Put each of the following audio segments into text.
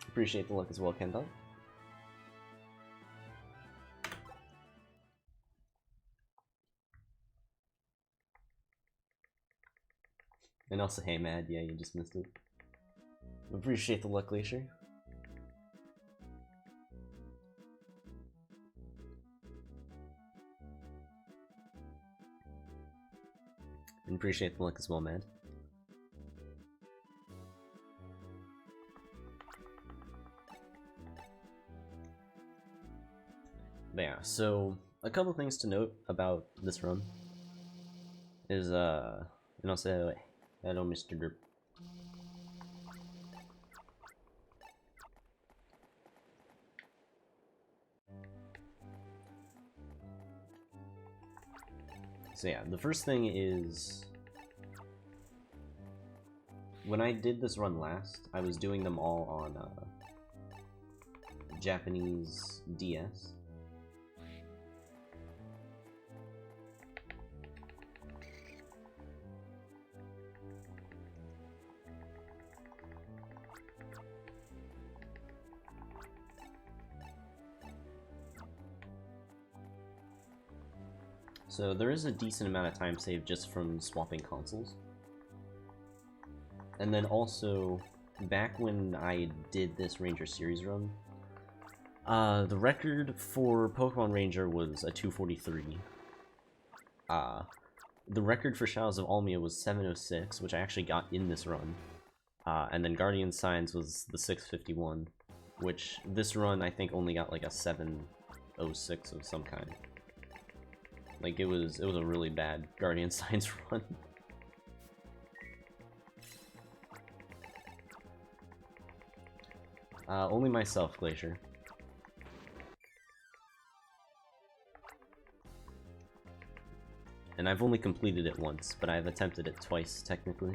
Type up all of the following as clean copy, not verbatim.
Appreciate the look as well, Kendall. And also, hey, Mad, yeah, you just missed it. Appreciate the luck, Glacier. And appreciate the luck as well, Mad. But yeah, so a couple things to note about this run is, and I'll say hello, Mr. Derp. So yeah, the first thing is, when I did this run last, I was doing them all on Japanese DS. So there is a decent amount of time saved just from swapping consoles. And then also, back when I did this Ranger Series run, the record for Pokemon Ranger was a 243. The record for Shadows of Almia was 706, which I actually got in this run. And then Guardian Signs was the 651, which this run I think only got like a 706 of some kind. Like it was a really bad Guardian Signs run. Only myself, Glacier. And I've only completed it once, but I've attempted it twice, technically.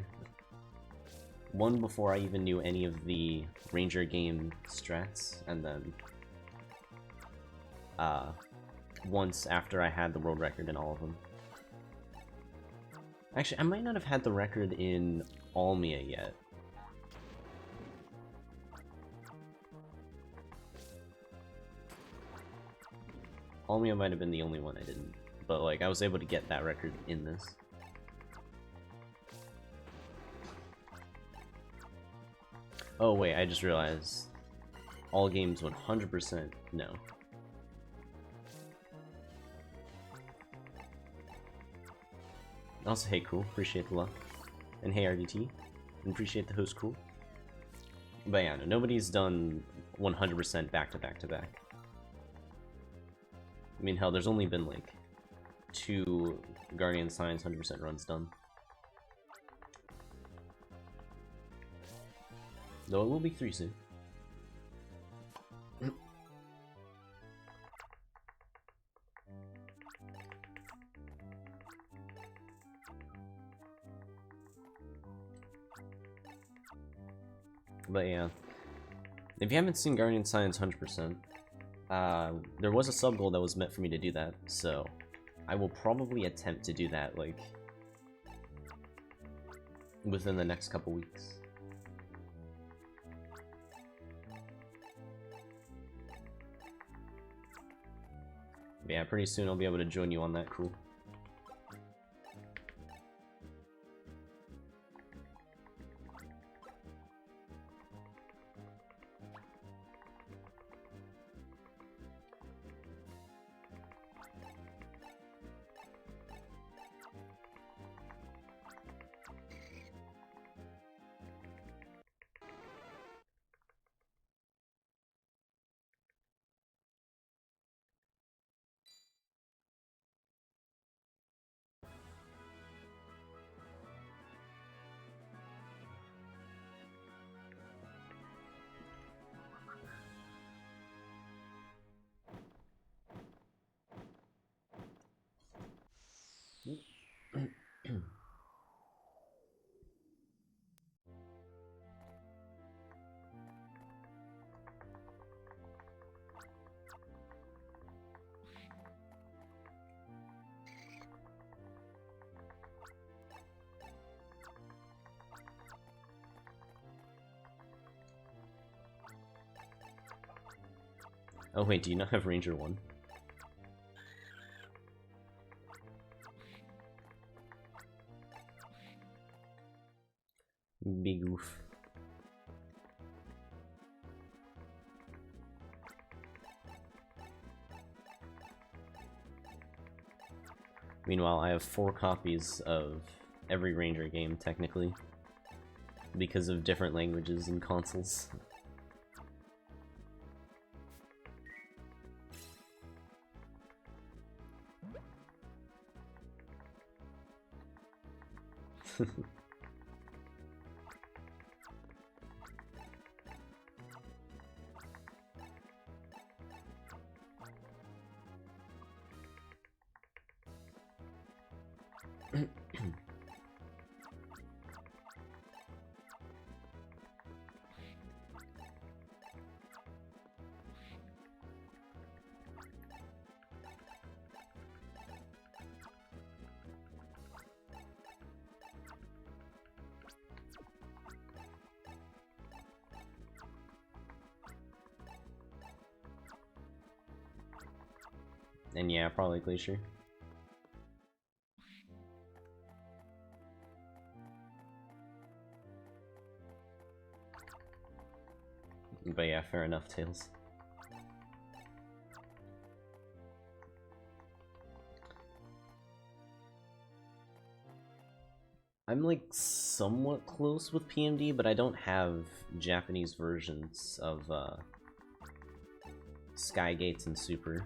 One before I even knew any of the Ranger game strats, and then once after I had the world record in all of them. Actually, I might not have had the record in Almia yet. Almia might have been the only one I didn't, but like I was able to get that record in this. Oh wait, I just realized all games 100% no. Also, hey, cool, appreciate the luck. And hey, RDT, appreciate the host, cool. But yeah, no, nobody's done 100% back to back to back. I mean, hell, there's only been like 2 Guardian Signs 100% runs done. Though it will be 3 soon. But yeah, if you haven't seen Guardian Signs 100%, there was a sub goal that was meant for me to do that, so I will probably attempt to do that, like, within the next couple weeks. But yeah, pretty soon I'll be able to join you on that, cool. Oh wait, do you not have Ranger 1? Big oof. Meanwhile, I have 4 copies of every Ranger game, technically, because of different languages and consoles. And yeah, probably Glacier. But yeah, fair enough, Tails. I'm like somewhat close with PMD, but I don't have Japanese versions of Skygates and Super.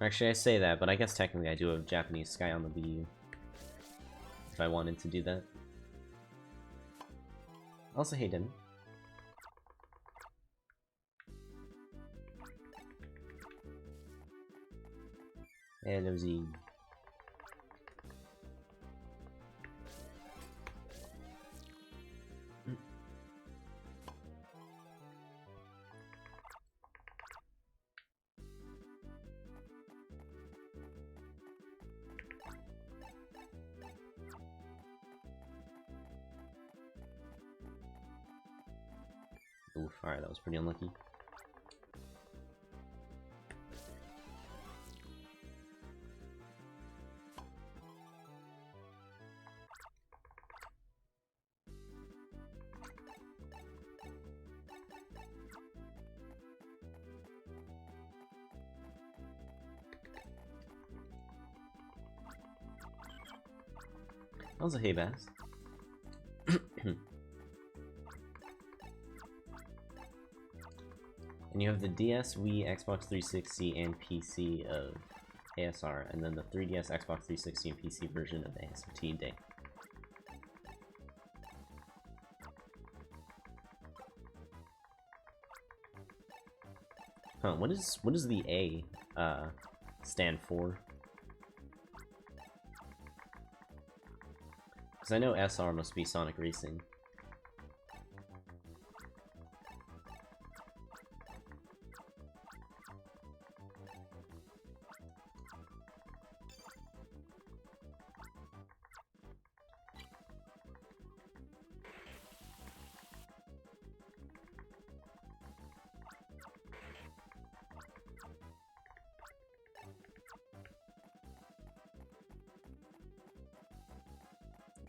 Actually, I say that, but I guess technically I do have Japanese Sky on the Wii U. If I wanted to do that. Also, hey, Demi. Hello, Z. Oof, alright, that was pretty unlucky. That was a hay bass. And you have the DS, Wii, Xbox 360, and PC of ASR, and then the 3DS, Xbox 360, and PC version of ASFT Day. Huh, what does the A stand for? Because I know SR must be Sonic Racing.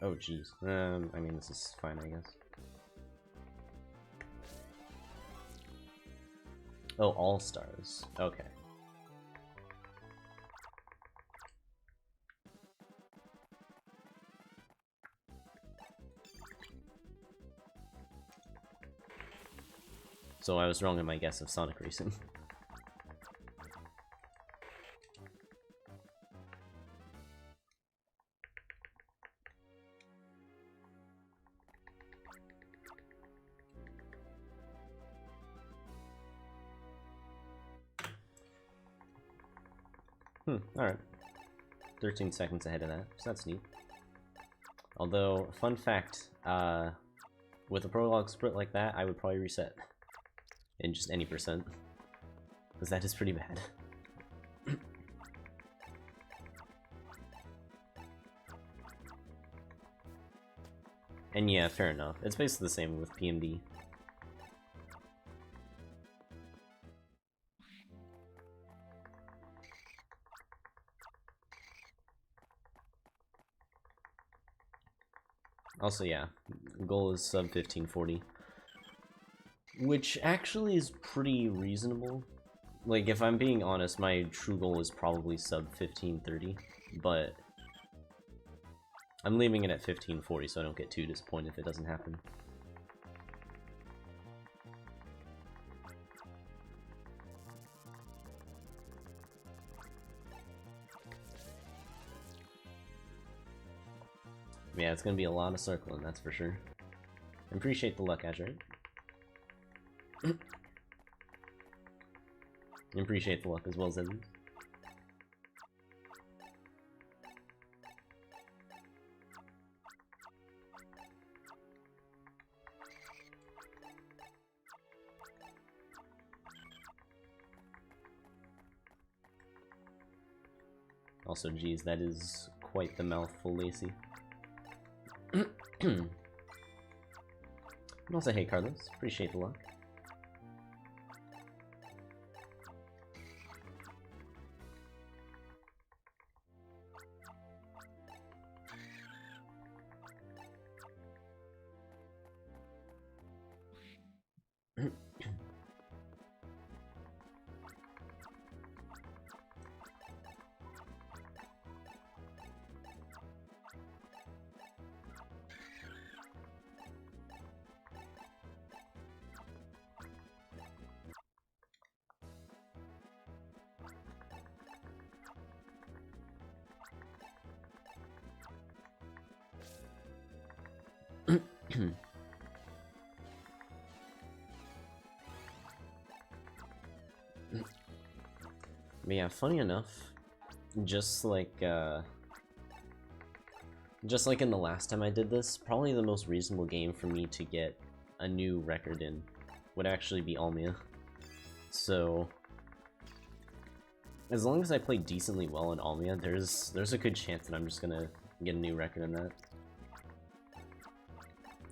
Oh, jeez. I mean, this is fine, I guess. Oh, All-Stars. Okay. So I was wrong in my guess of Sonic Racing. Alright. 13 seconds ahead of that, so that's neat. Although, fun fact, with a prologue split like that, I would probably reset. In just any percent. Because that is pretty bad. And yeah, fair enough. It's basically the same with PMD. Also, yeah, goal is sub 1540. Which actually is pretty reasonable. Like, if I'm being honest, my true goal is probably sub 1530, but I'm leaving it at 1540 so I don't get too disappointed if it doesn't happen. Yeah, it's gonna be a lot of circling, that's for sure. I appreciate the luck, Azure. I appreciate the luck as well as Evans. Also, geez, that is quite the mouthful, Lacey. And also, hey Carlos, appreciate the luck. But yeah, funny enough, just like in the last time I did this, probably the most reasonable game for me to get a new record in would actually be Almia. So as long as I play decently well in Almia, there's a good chance that I'm just gonna get a new record in that.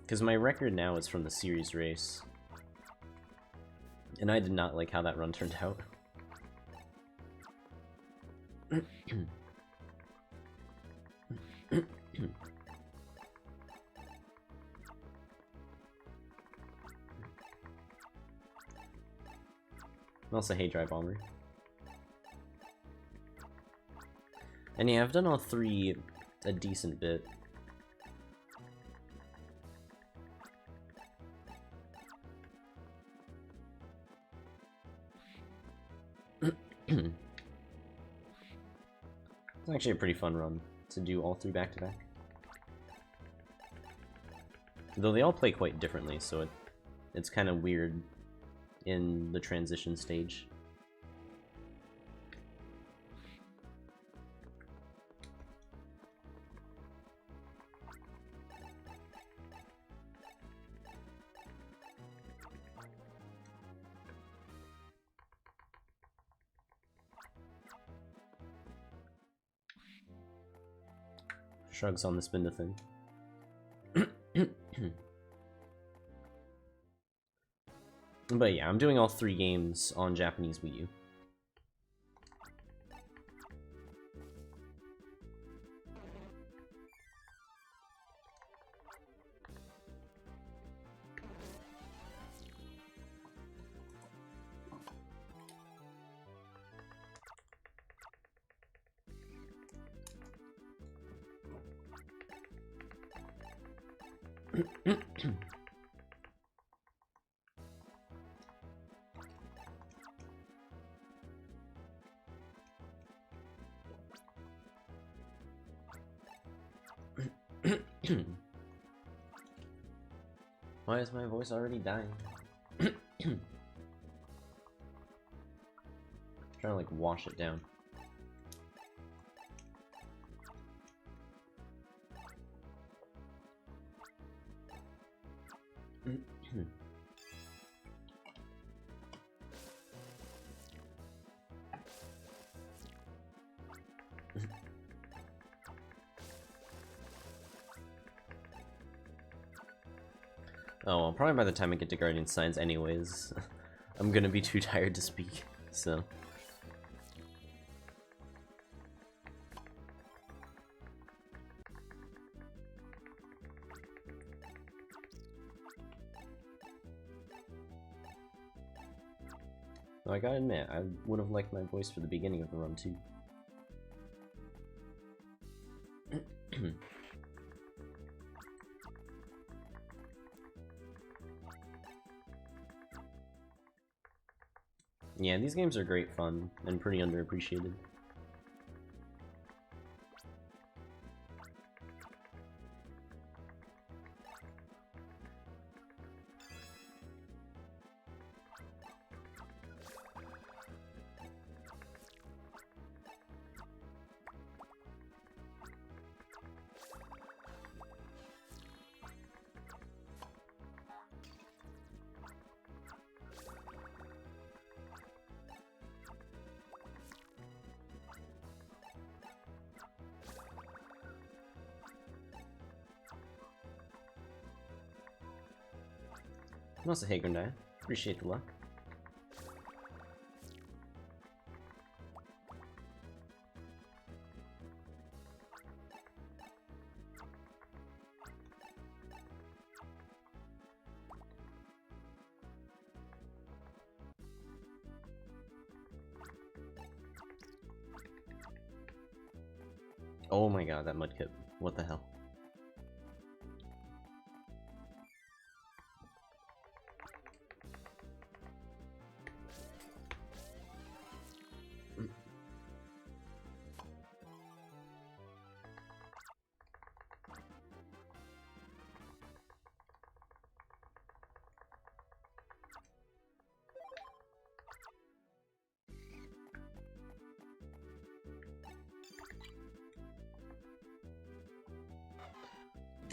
Because my record now is from the series race, and I did not like how that run turned out. Also, hey, Dry Bomber. And yeah, I've done all three a decent bit. It's actually a pretty fun run to do all three back-to-back. Though they all play quite differently, so it's kind of weird in the transition stage. Shrugs on the spin to thing. But yeah, I'm doing all three games on Japanese Wii U. Why is my voice already dying? Trying to like wash it down. Oh, well, probably by the time I get to Guardian Signs anyways, I'm gonna be too tired to speak, so... Though I gotta admit, I would have liked my voice for the beginning of the run too. Yeah, these games are great fun and pretty underappreciated. And also, hey Gundai, appreciate the luck. Oh my god, that mudkip. What the hell?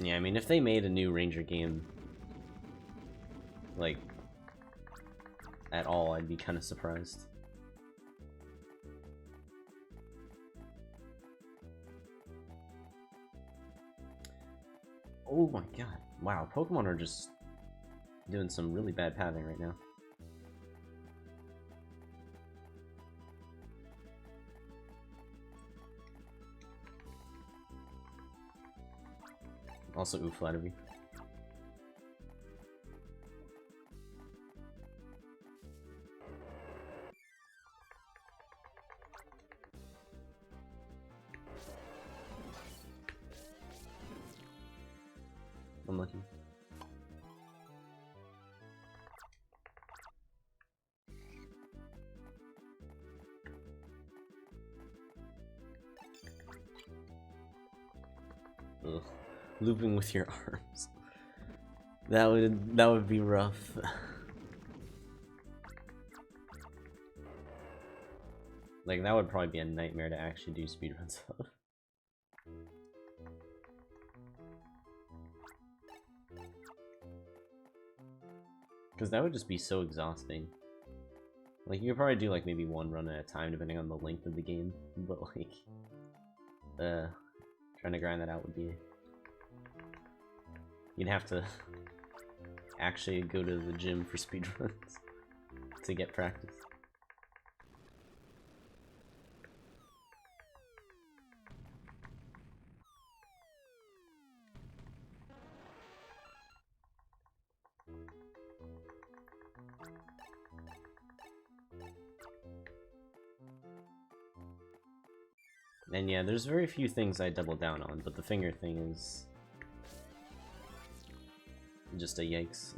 Yeah, I mean, if they made a new Ranger game, like, at all, I'd be kind of surprised. Oh my god. Wow, Pokemon are just doing some really bad pathing right now. Also, ooh, Flattery. Unlucky. Ugh. Looping with your arms. That would be rough. Like, that would probably be a nightmare to actually do speedruns of. Because that would just be so exhausting. Like, you could probably do, like, maybe one run at a time, depending on the length of the game. But, like, trying to grind that out would be... You'd have to actually go to the gym for speedruns to get practice. And yeah, there's very few things I double down on, but the finger thing is just a yikes.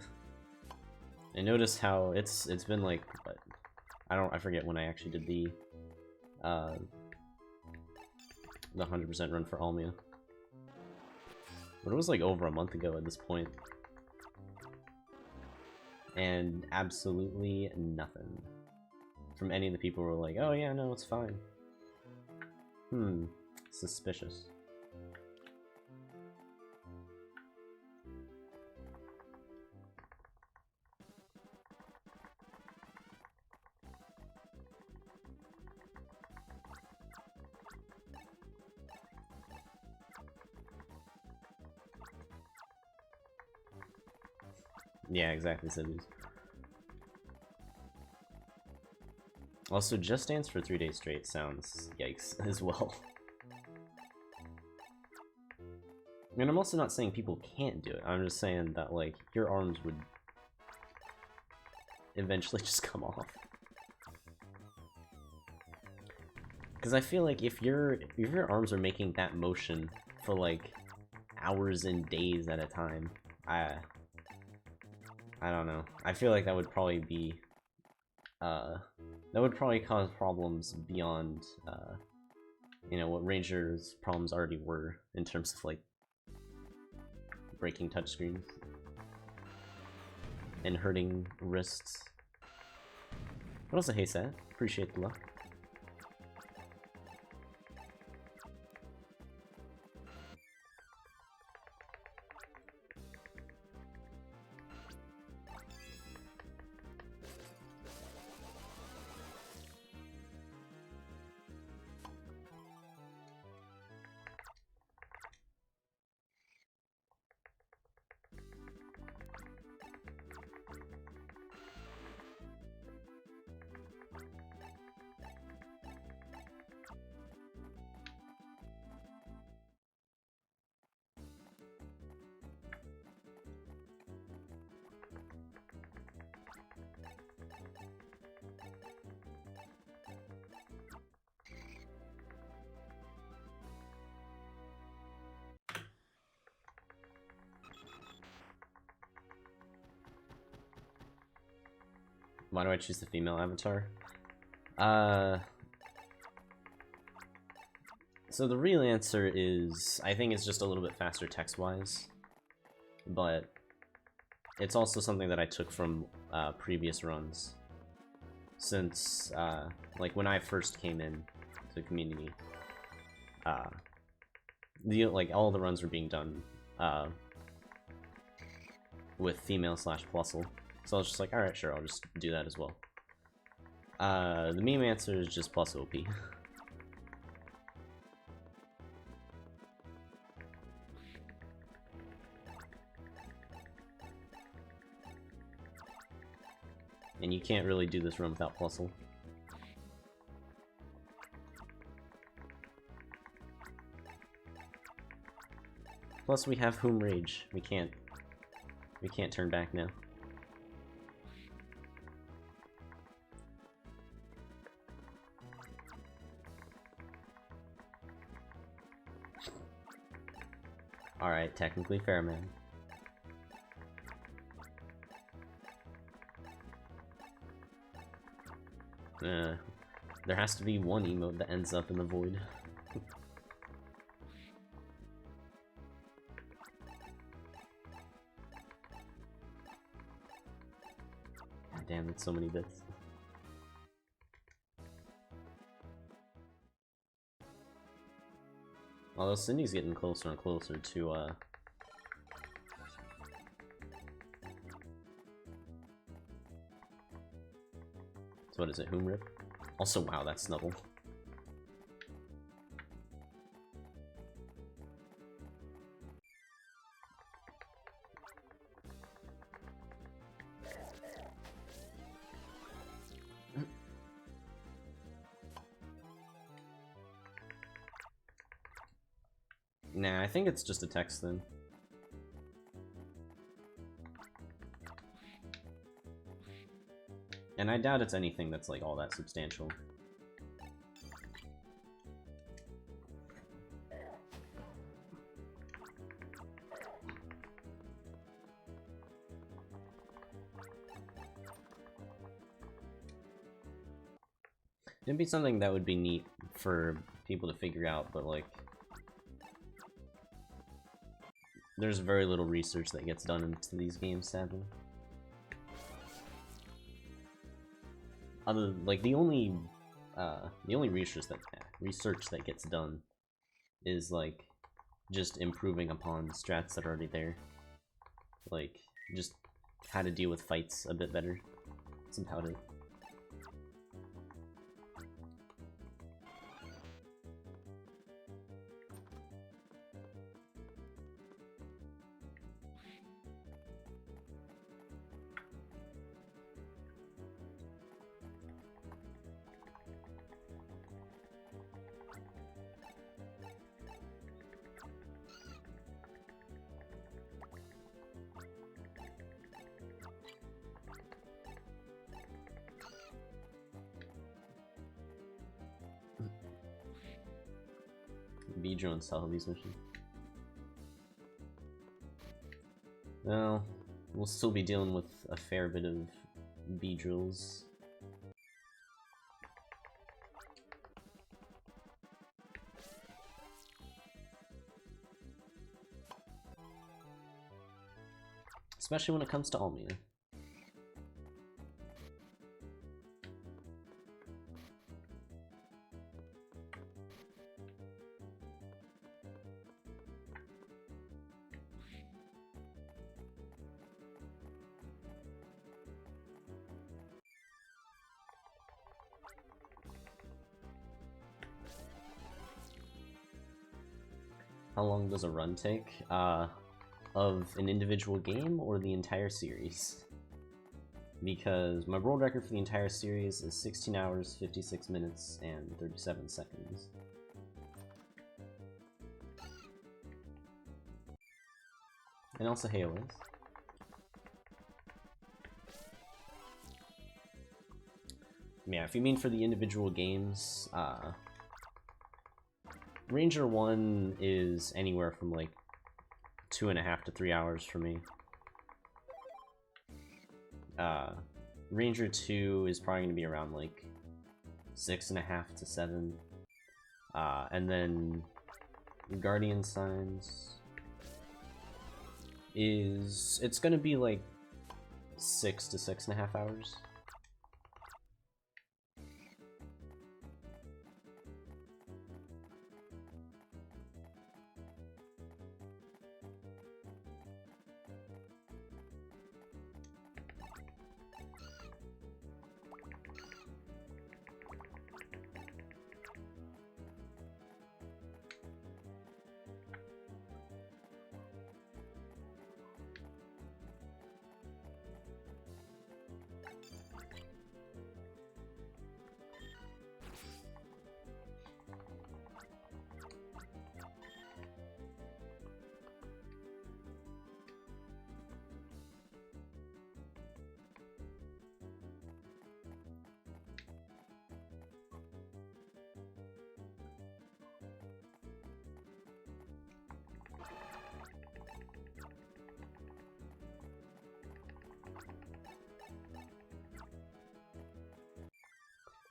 I noticed how it's been like, what, I forget when I actually did the 100% run for Almia. But it was like over a month ago at this point. And absolutely nothing from any of the people who were like, oh yeah, no, it's fine. Suspicious. Yeah, exactly, Sibbies. Also, Just Dance for 3 days straight sounds yikes as well. And I'm also not saying people can't do it, I'm just saying that, like, your arms would eventually just come off. Because I feel like if your arms are making that motion for, like, hours and days at a time, I don't know. I feel like that would probably be, that would probably cause problems beyond, you know, what Ranger's problems already were in terms of, like, breaking touchscreens and hurting wrists. But also, hey Seth, appreciate the luck. Why do I choose the female avatar? So the real answer is, I think it's just a little bit faster text-wise, but it's also something that I took from previous runs. Since, like, when I first came in to the community, like, all the runs were being done with female/plusle. So I was just like, alright, sure, I'll just do that as well. The meme answer is just plus OP. And you can't really do this run without plusle. Plus we have Whom Rage. We can't turn back now. Alright, technically fair, man. There has to be one emote that ends up in the void. God damn, that's so many bits. Although Cindy's getting closer and closer to, so what is it, Whom Rip? Also, wow, that's Snubble. Nah, I think it's just a text then. And I doubt it's anything that's like all that substantial. It'd be something that would be neat for people to figure out, but like, there's very little research that gets done into these games, sadly. Like the only research that gets done is like just improving upon strats that are already there, like just how to deal with fights a bit better. That's about it. Beedrone style these missions. Well, we'll still be dealing with a fair bit of Beedrills. Especially when it comes to Almia. How long does a run take? Of an individual game or the entire series? Because my world record for the entire series is 16 hours, 56 minutes, and 37 seconds. And also Halo is. Yeah, if you mean for the individual games, Ranger 1 is anywhere from like 2.5 to 3 hours for me. Ranger 2 is probably going to be around like 6.5 to 7. And then Guardian Signs it's going to be like 6 to 6.5 hours.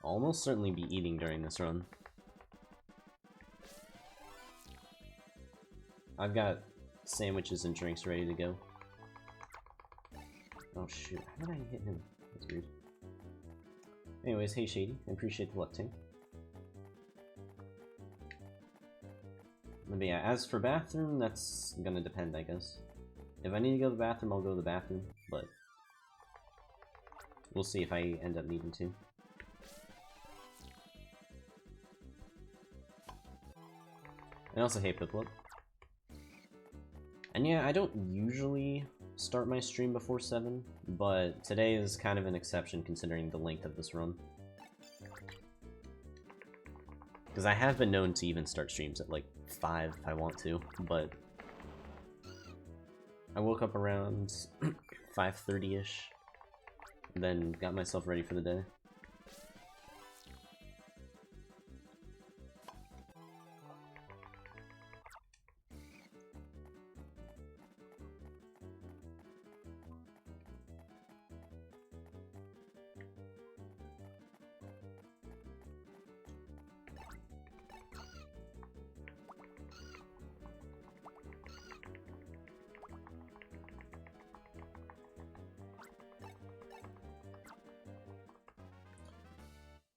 I'll almost certainly be eating during this run. I've got sandwiches and drinks ready to go. Oh shoot, how did I hit him? That's weird. Anyways, hey Shady, I appreciate the luck tank. But yeah, as for bathroom, that's gonna depend, I guess. If I need to go to the bathroom, I'll go to the bathroom, but we'll see if I end up needing to. And also, hey Piplup. And yeah, I don't usually start my stream before 7, but today is kind of an exception considering the length of this run. Because I have been known to even start streams at like 5 if I want to, but I woke up around 5:30ish, then got myself ready for the day.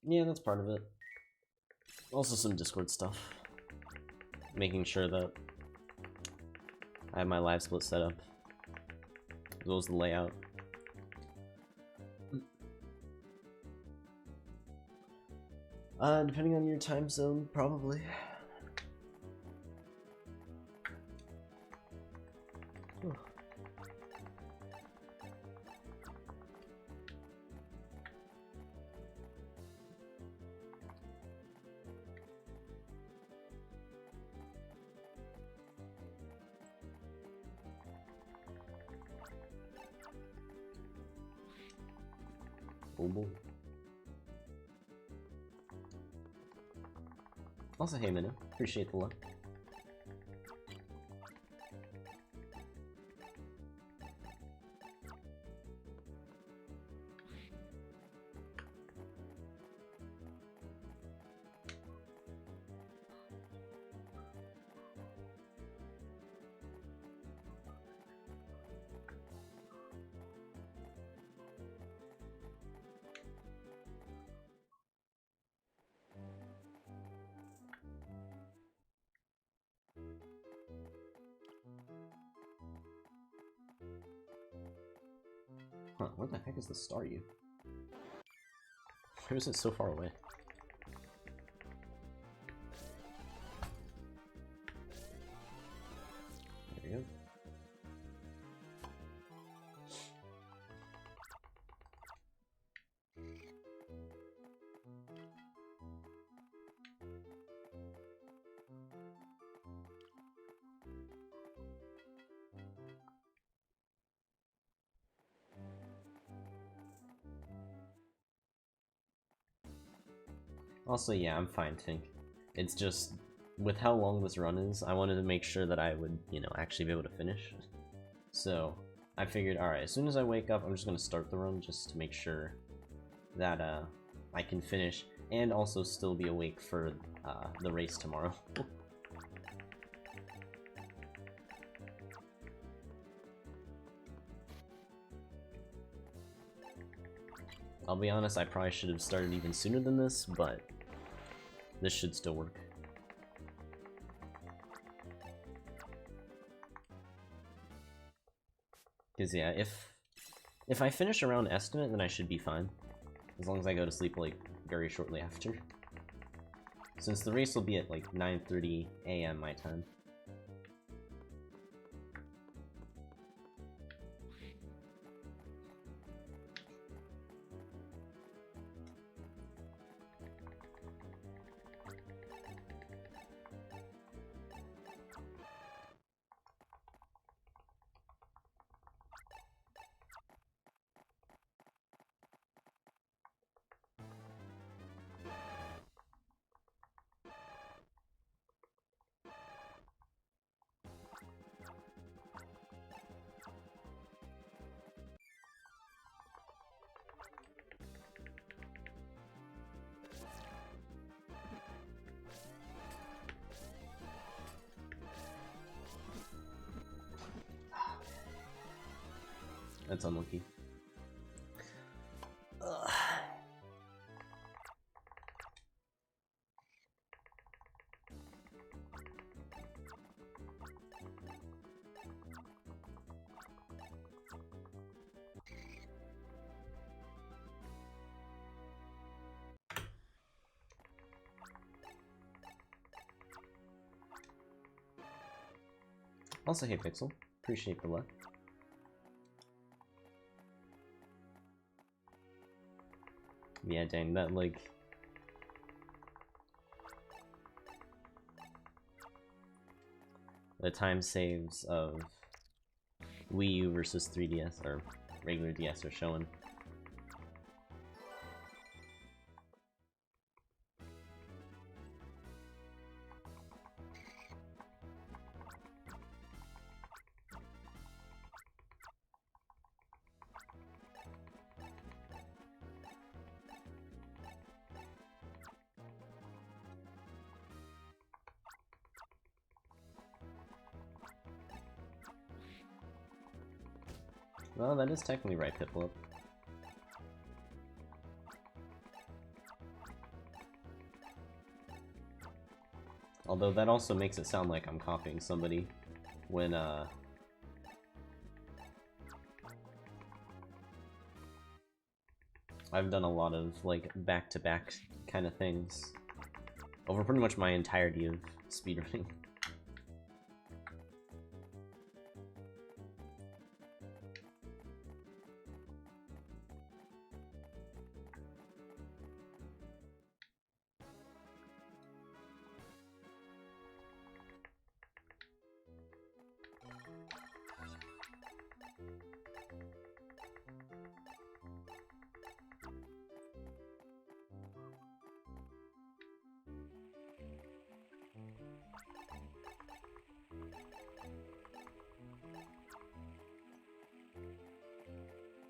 Yeah, that's part of it. Also some Discord stuff. Making sure that I have my live split set up, as well as the layout. Depending on your time zone, probably. Also, hey Minna, appreciate the luck. Huh, where the heck is the Staryu? Where is it so far away? There we go. Also, yeah, I'm fine, Tink. It's just, with how long this run is, I wanted to make sure that I would, you know, actually be able to finish. So, I figured, alright, as soon as I wake up, I'm just gonna start the run just to make sure that, I can finish, and also still be awake for, the race tomorrow. I'll be honest, I probably should have started even sooner than this, but this should still work. Because yeah, if I finish around estimate, then I should be fine. As long as I go to sleep, like, very shortly after. Since the race will be at, like, 9:30 AM my time. That's unlucky. Ugh. Also, hey Pixel, appreciate the luck. Yeah, dang, that, like... the time saves of Wii U versus 3DS, or regular DS are showing. Well, that is technically right, Piplup. Although that also makes it sound like I'm copying somebody when, I've done a lot of, like, back-to-back kind of things over pretty much my entirety of speedrunning.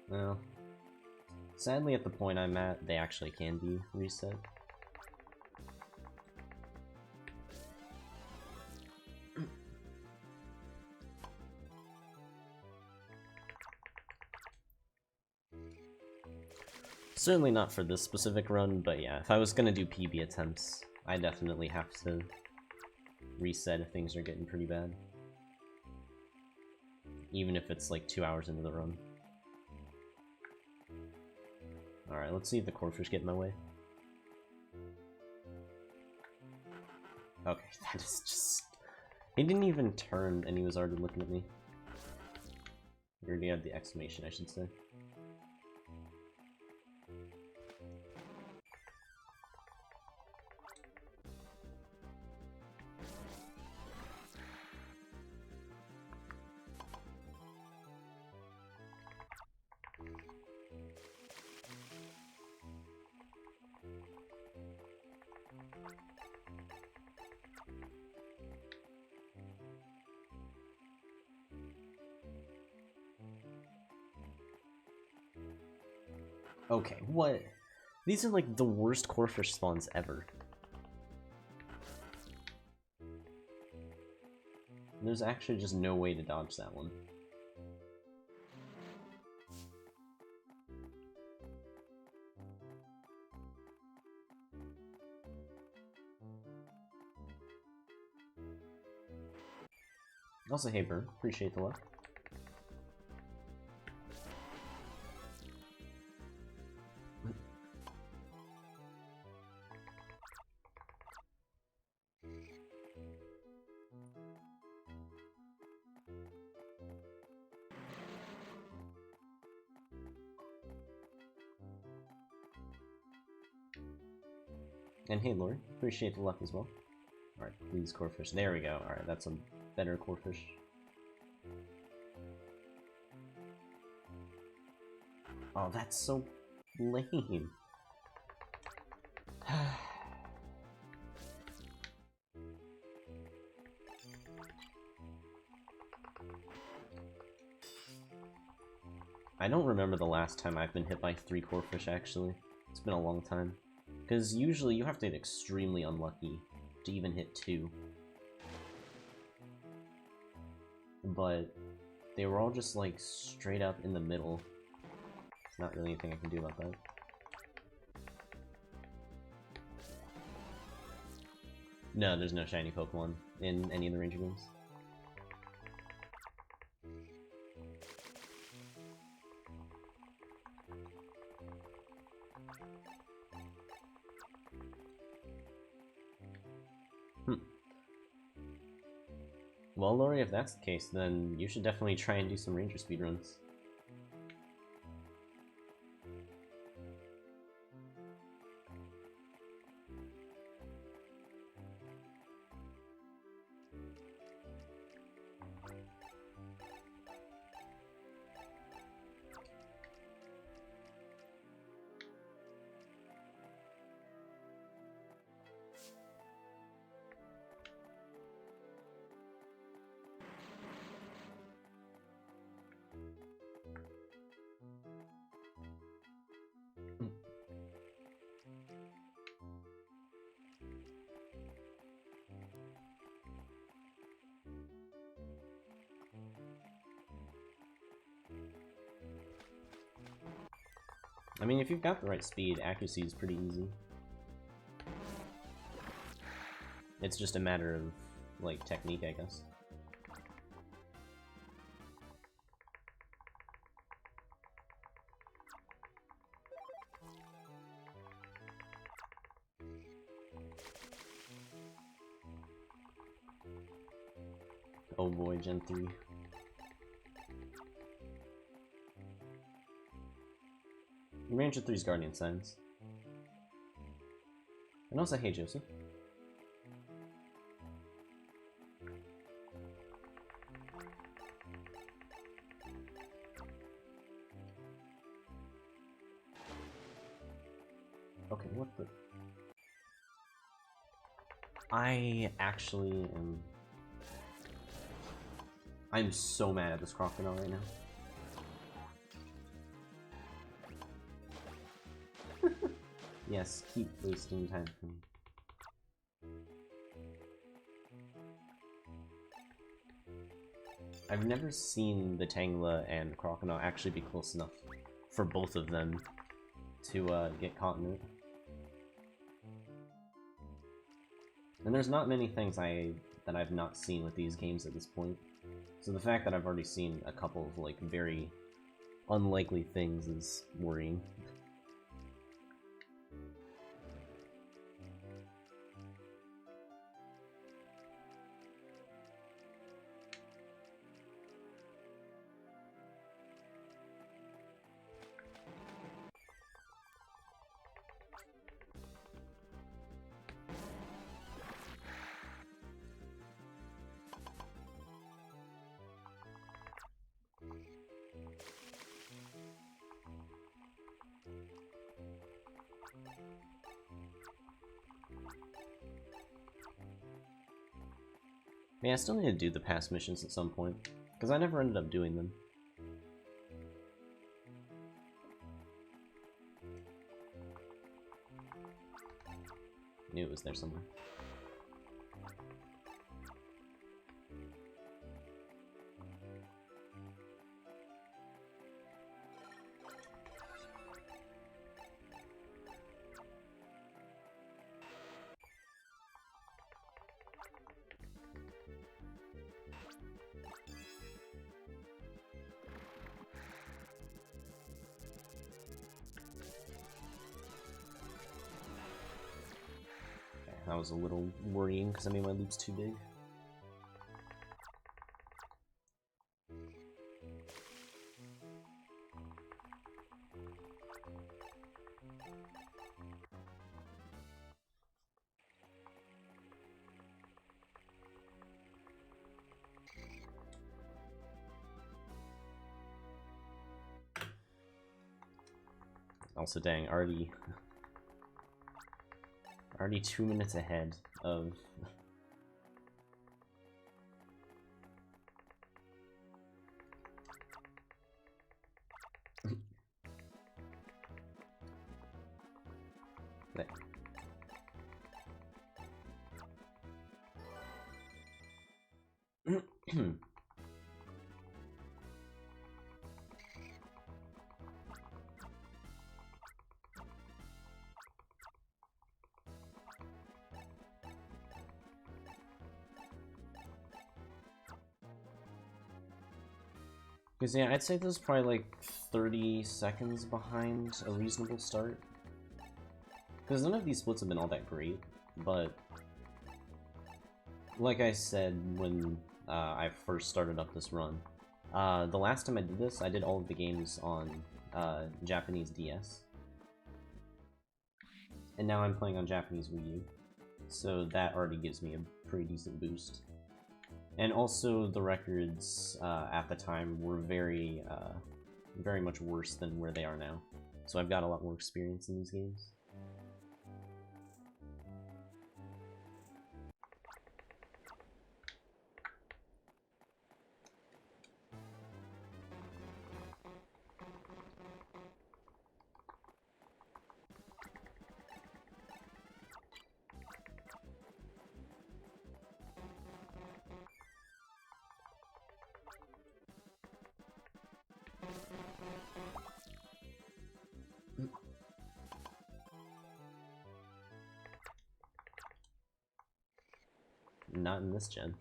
Well, sadly at the point I'm at, they actually can be reset. Certainly not for this specific run, but yeah, if I was gonna do PB attempts, I definitely have to reset if things are getting pretty bad. Even if it's like 2 hours into the run. Alright, let's see if the corphish get in my way. Okay, that is just... He didn't even turn and he was already looking at me. He already had the exclamation, I should say. Okay, what? These are like the worst corphish spawns ever. There's actually just no way to dodge that one. Also, hey Bird, appreciate the love. And hey Lori, appreciate the luck as well. Alright, please corphish. There we go. Alright, that's a better corphish. Oh, that's so lame. I don't remember the last time I've been hit by 3 corphish, actually. It's been a long time. Because usually you have to get extremely unlucky to even hit 2. But they were all just like straight up in the middle. There's not really anything I can do about that. No, there's no shiny Pokemon in any of the Ranger games. Well, Lori, if that's the case, then you should definitely try and do some Ranger speedruns. I mean, if you've got the right speed, accuracy is pretty easy. It's just a matter of, like, technique, I guess. Oh boy, Gen 3. Ranger 3's Guardian Signs. And also, hey Joseph. Okay, what the... I actually am... I'm so mad at this crocodile right now. Yes, keep wasting time for me. I've never seen the Tangela and Crocodile actually be close enough for both of them to get caught in it. And there's not many things that I've not seen with these games at this point. So the fact that I've already seen a couple of like very unlikely things is worrying. Yeah, I still need to do the past missions at some point, because I never ended up doing them. Knew it was there somewhere. That was a little worrying because I made my loops too big. Also, dang, already 2 minutes ahead of there. Because, yeah, I'd say this is probably like 30 seconds behind a reasonable start. Because none of these splits have been all that great, but like I said when I first started up this run, the last time I did this, I did all of the games on Japanese DS. And now I'm playing on Japanese Wii U, so that already gives me a pretty decent boost. And also, the records at the time were very much worse than where they are now. So I've got a lot more experience in these games. Not in this gen.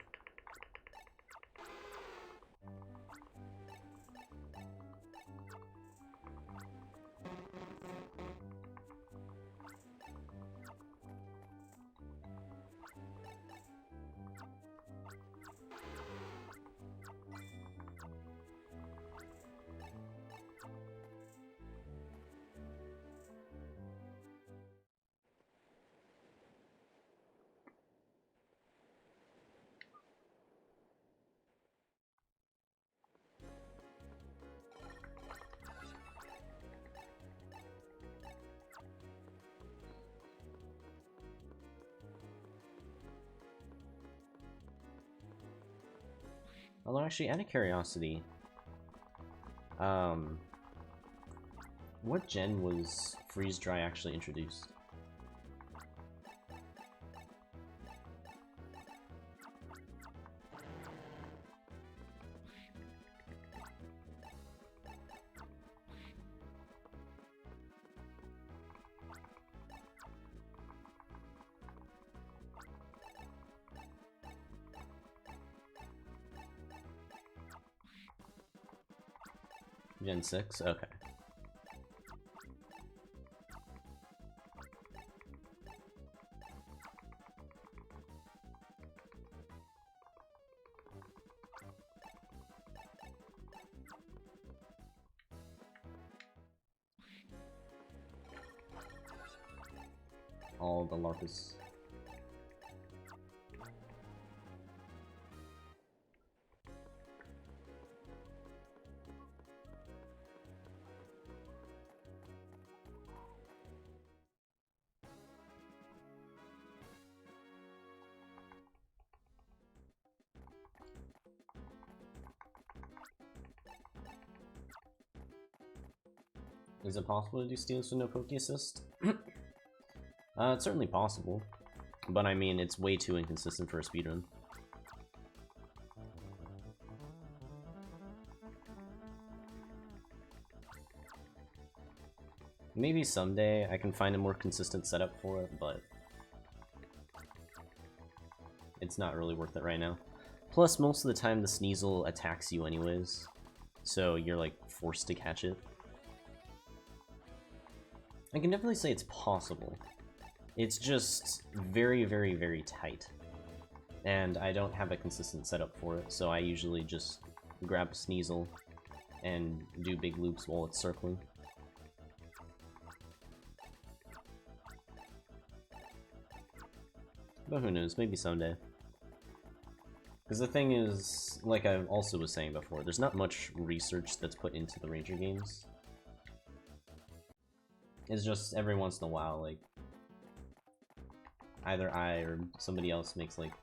Although, actually, out of curiosity, what gen was Freeze Dry actually introduced? Gen 6? Okay. All the Larpus. Is it possible to do steals with no Poke Assist? It's certainly possible. But I mean, it's way too inconsistent for a speedrun. Maybe someday I can find a more consistent setup for it, but it's not really worth it right now. Plus, most of the time the Sneasel attacks you anyways, so you're like forced to catch it. I can definitely say it's possible. It's just very, very, very tight. And I don't have a consistent setup for it, so I usually just grab Sneasel and do big loops while it's circling. But who knows, maybe someday. Because the thing is, like I also was saying before, there's not much research that's put into the Ranger games. It's just every once in a while, like, either I or somebody else makes like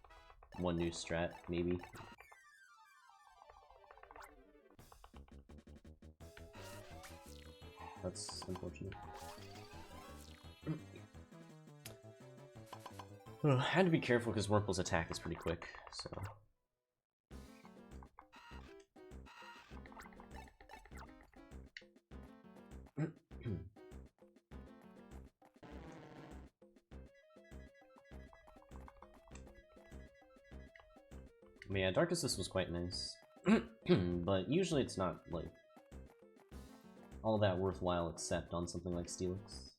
one new strat, maybe. That's unfortunate. I had to be careful because Wurmple's attack is pretty quick, so... But yeah, Dark Assist was quite nice. But usually it's not, like, all that worthwhile except on something like Steelix.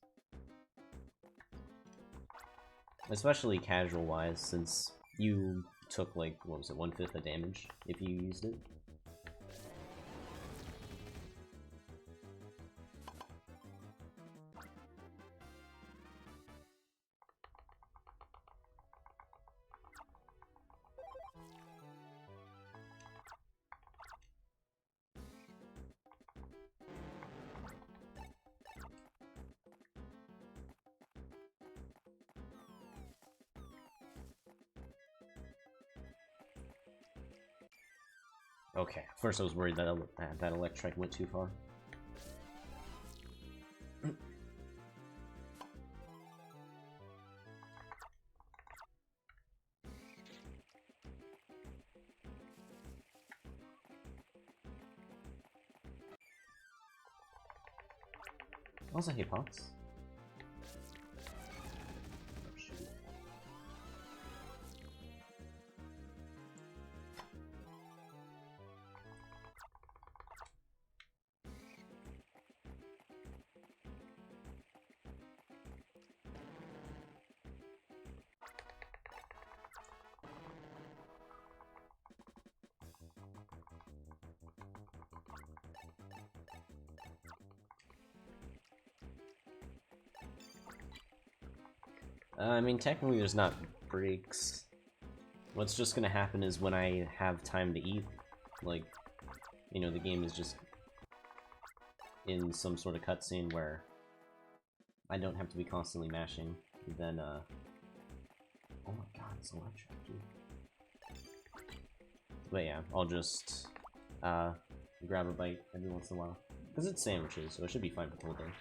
Especially casual-wise, since you took, like, what was it, 1/5 of damage if you used it. Okay, first I was worried that that Electrike went too far. Also, hey Pots. I mean, technically there's not breaks. What's just gonna happen is when I have time to eat, like, you know, the game is just in some sort of cutscene where I don't have to be constantly mashing, then, oh my god, it's electric, dude. But yeah, I'll just, grab a bite every once in a while. Because it's sandwiches, so it should be fine for the whole day.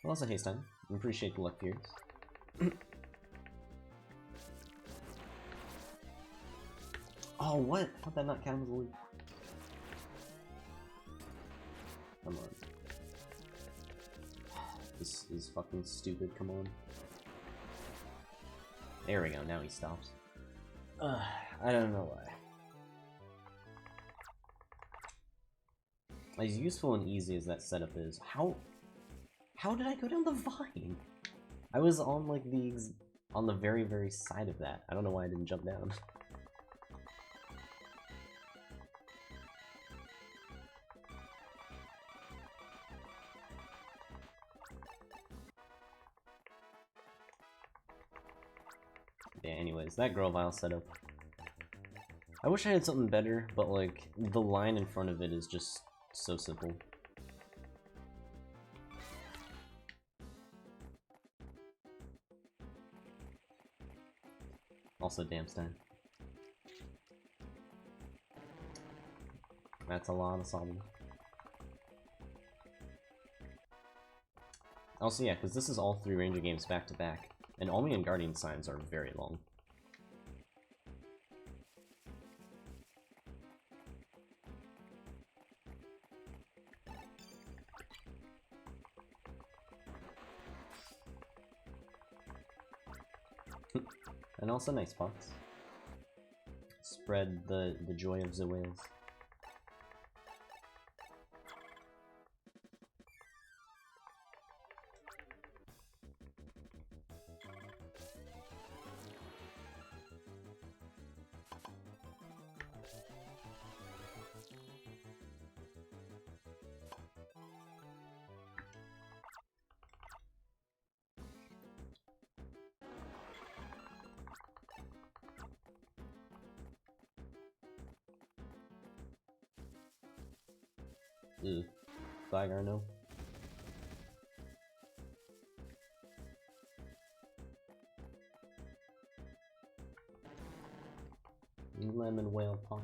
Well, also, haste time. I appreciate the luck fears. Oh, what? How'd that not count as a loop? Come on. This is fucking stupid, come on. There we go, now he stops. I don't know why. As useful and easy as that setup is, how did I go down the vine? I was on like on the very, very side of that. I don't know why I didn't jump down. Yeah, anyways, that Grovile setup. I wish I had something better, but like, the line in front of it is just so simple. Also, Damstein. That's a lot of solving. Also, yeah, because this is all 3 Ranger games back to back, and Almi and Guardian Signs are very long. And also nice pots. Spread the joy of the whales. Ew. Flagar, no. Lemon whale pop.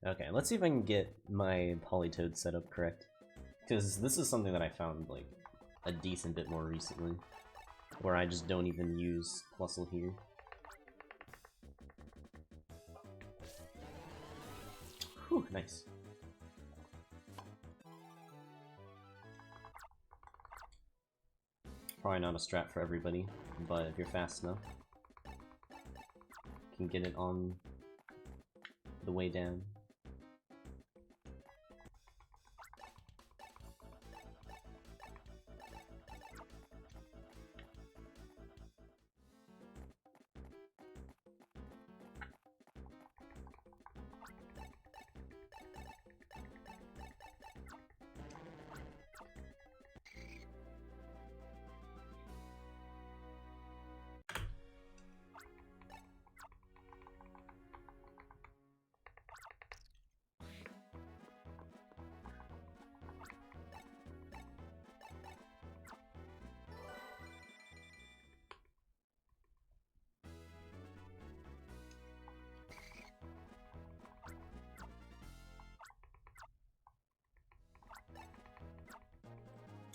Okay, let's see if I can get my Polytoad setup correct. Because this is something that I found, like, a decent bit more recently. Where I just don't even use Plusle here. Whew, nice. Probably not a strat for everybody, but if you're fast enough, you can get it on the way down.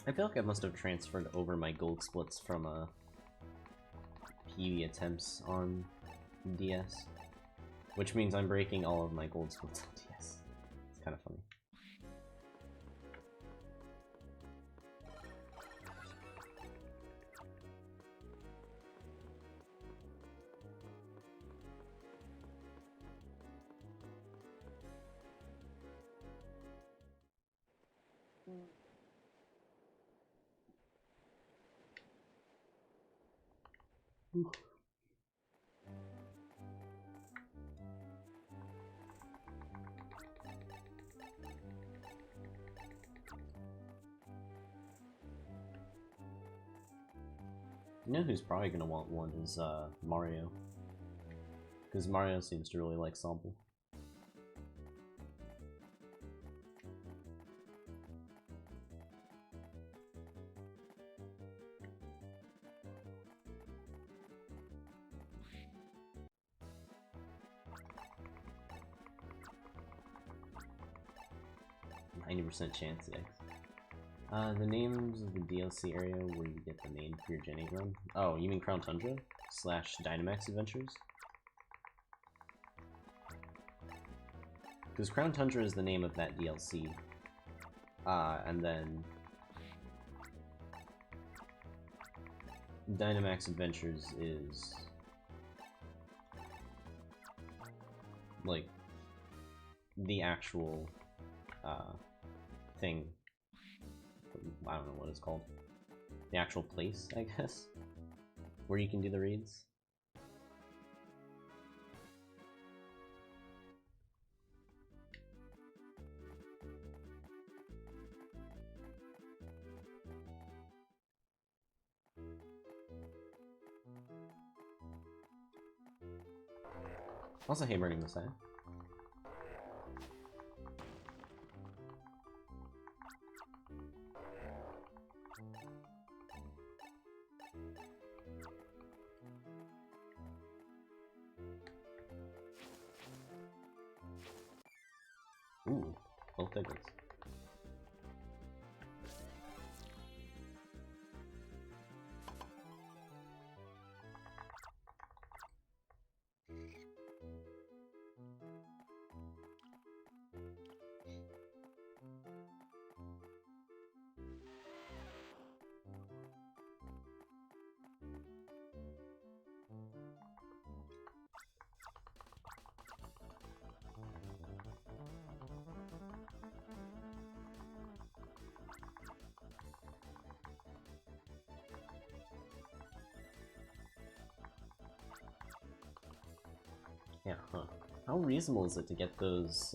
I feel like I must have transferred over my gold splits from PvE attempts on DS, which means I'm breaking all of my gold splits on DS. It's kind of funny. Ooh. You know who's probably gonna want one is Mario, because Mario seems to really like Sobble. Chance, yeah. The names of the DLC area where you get the name for your Gen 8 run? Oh, you mean Crown Tundra? / Dynamax Adventures? Because Crown Tundra is the name of that DLC. And then Dynamax Adventures is like the actual thing. I don't know what it's called. The actual place, I guess, where you can do the raids. Also, hey, burning the side. Ooh, both figures. Yeah, huh. How reasonable is it to get those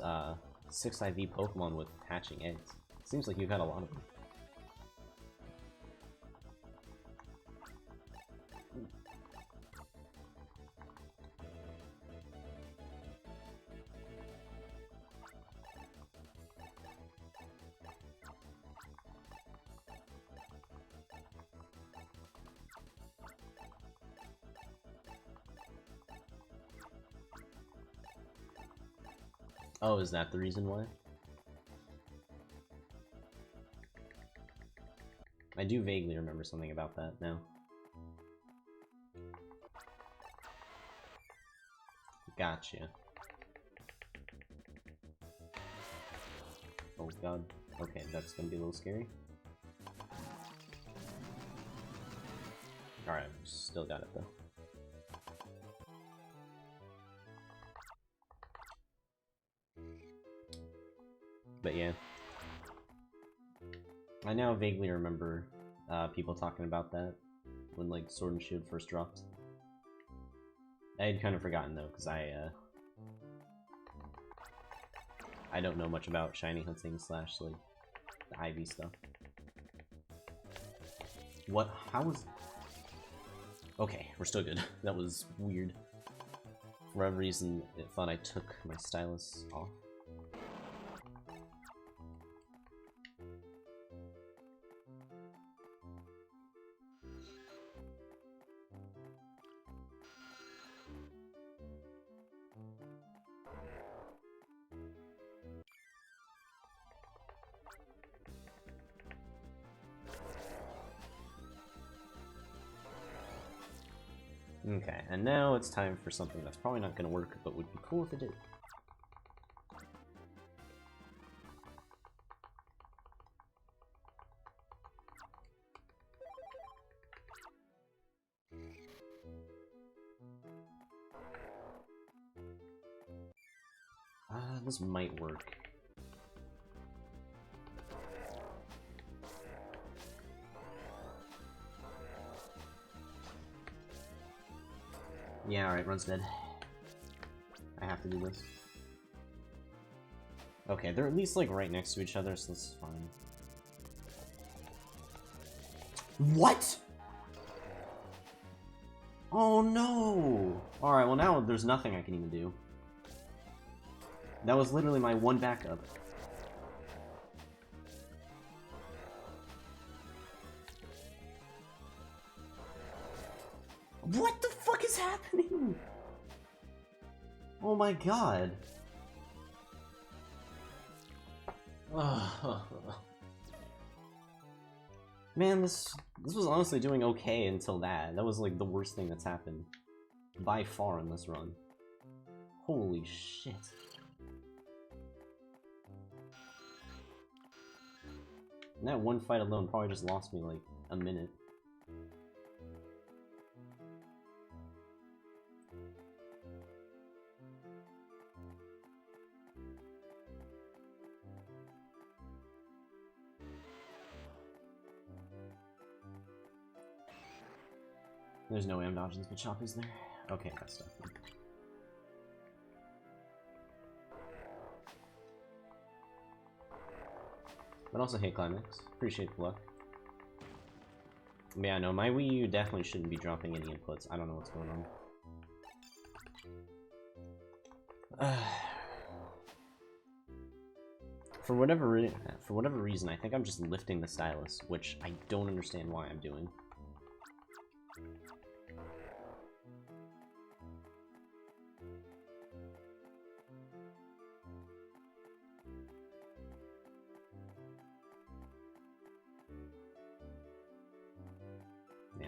6 IV Pokemon with hatching eggs? Seems like you've had a lot of them. Oh, is that the reason why? I do vaguely remember something about that now. Gotcha. Oh god. Okay, that's gonna be a little scary. Alright, still got it though. But yeah. I now vaguely remember people talking about that when like Sword and Shield first dropped. I had kind of forgotten though, because I don't know much about shiny hunting slash like the Ivy stuff. What? How was? Okay, we're still good. That was weird. For whatever reason, it thought I took my stylus off. Okay, and now it's time for something that's probably not going to work, but would be cool if it did. This might work. Yeah, alright, run's dead. I have to do this. Okay, they're at least like right next to each other, so this is fine. What?! Oh no! Alright, well now there's nothing I can even do. That was literally my one backup. What the fuck is happening? Oh my god. Man, this was honestly doing okay until that. That was like the worst thing that's happened by far in this run. Holy shit. And that one fight alone probably just lost me like a minute. There's no way I'm dodging this Machop, is there? Okay, that's stuff. But also, hey Climax, appreciate the luck. But yeah, no, my Wii U definitely shouldn't be dropping any inputs. I don't know what's going on. For whatever reason, I think I'm just lifting the stylus, which I don't understand why I'm doing.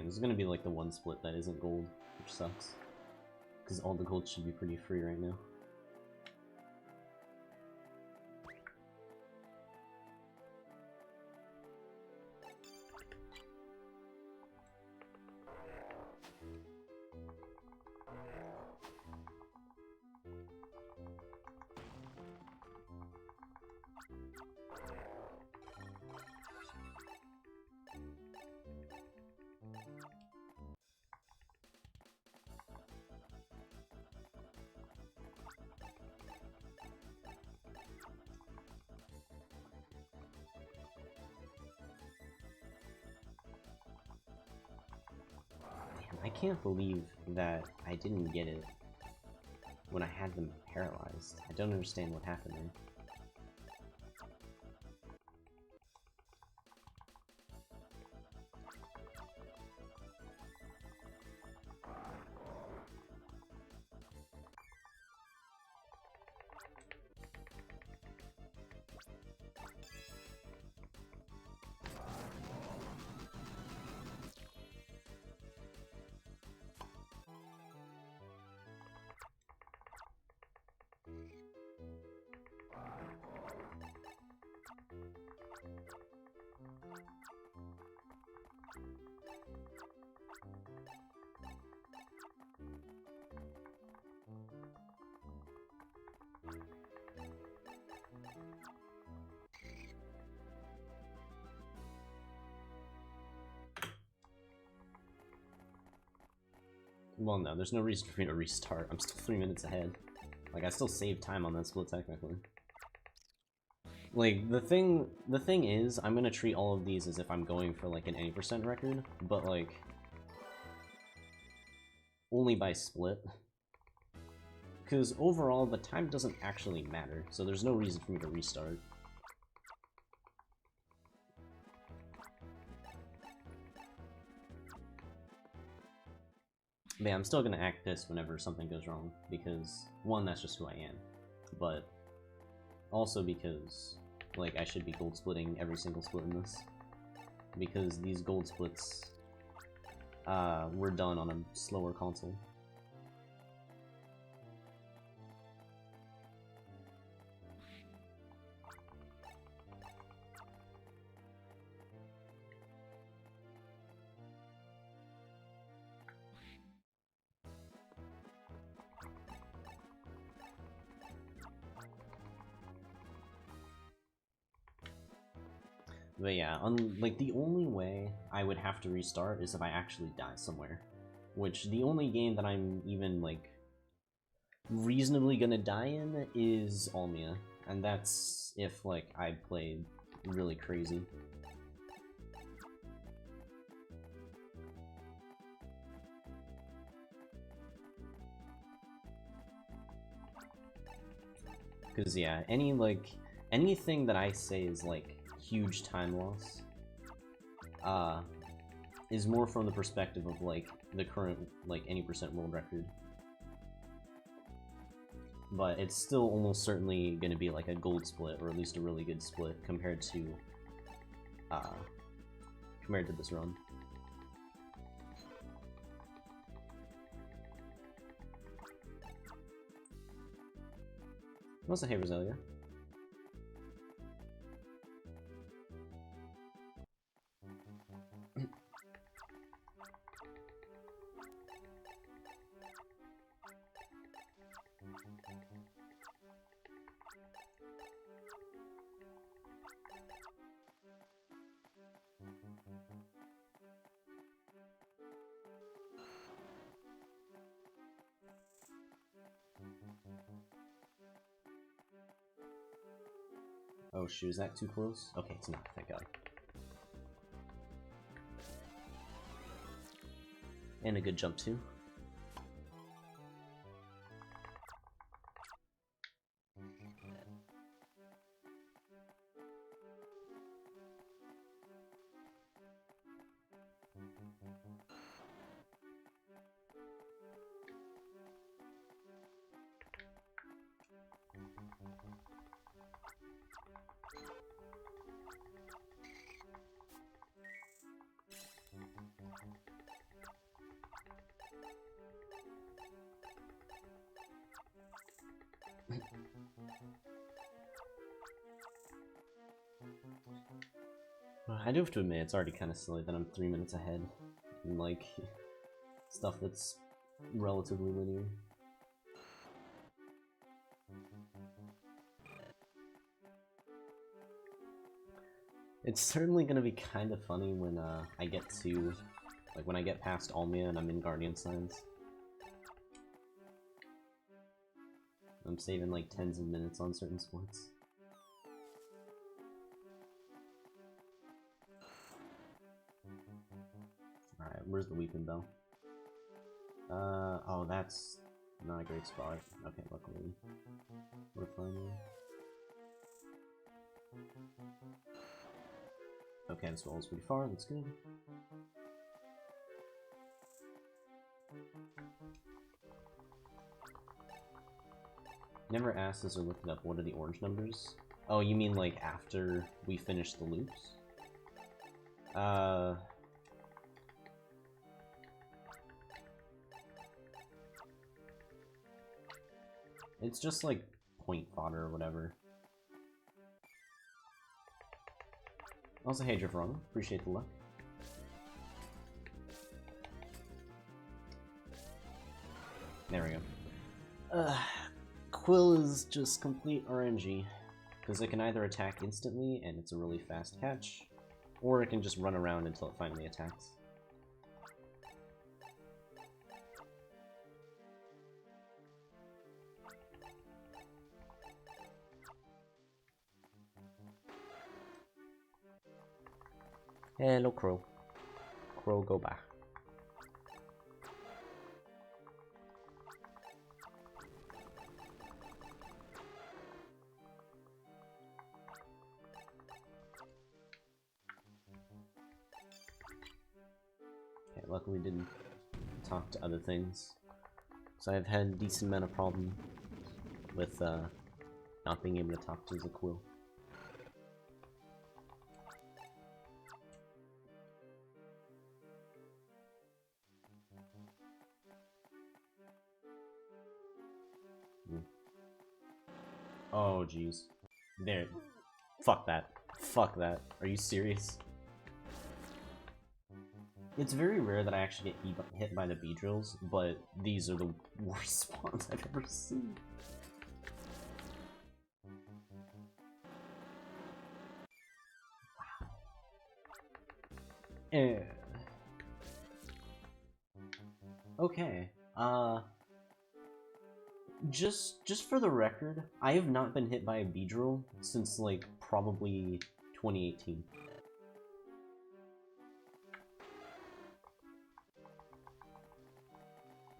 And this is gonna be like the one split that isn't gold, which sucks. Because all the gold should be pretty free right now. I can't believe that I didn't get it when I had them paralyzed. I don't understand what happened there. Well, no, there's no reason for me to restart. I'm still 3 minutes ahead. Like, I still saved time on that split, technically. Like, the thing is, I'm gonna treat all of these as if I'm going for, like, an 80% record, but, like, only by split. Because overall, the time doesn't actually matter, so there's no reason for me to restart. But yeah, I'm still gonna act pissed whenever something goes wrong, because, one, that's just who I am, but also because, like, I should be gold splitting every single split in this, because these gold splits were done on a slower console. But yeah, like, the only way I would have to restart is if I actually die somewhere. Which, the only game that I'm even, like, reasonably gonna die in is Almia. And that's if, like, I played really crazy. Because, yeah, anything that I say is, like, huge time loss, is more from the perspective of, like, the current, like, 80% world record. But it's still almost certainly gonna be, like, a gold split, or at least a really good split, compared to this run. What's the hey, Roselia? Oh shoot, is that too close? Okay, it's not, thank god. And a good jump too. I do have to admit, it's already kind of silly that I'm 3 minutes ahead in, like, stuff that's relatively linear. It's certainly gonna be kind of funny when I get to, like, when I get past Almia and I'm in Guardian Signs. I'm saving like tens of minutes on certain sports. Alright, where's the weeping bell? Oh, that's not a great spot. Okay, luckily we're fine here. Okay, this wall is pretty far, that's good. Never asked us or looked up what are the orange numbers. Oh, you mean like after we finish the loops? It's just like point fodder or whatever. Also, hey Drifrona, appreciate the luck. There we go. Quill is just complete RNG, because it can either attack instantly and it's a really fast catch, or it can just run around until it finally attacks. Hello, Crow. Crow, go back. Okay, luckily didn't talk to other things. So I've had a decent amount of problem with not being able to talk to Zaquil. Oh, jeez. There. Fuck that. Fuck that. Are you serious? It's very rare that I actually get hit by the Beedrills, but these are the worst spawns I've ever seen. Wow. Okay. Just for the record, I have not been hit by a Beedrill since, like, probably 2018.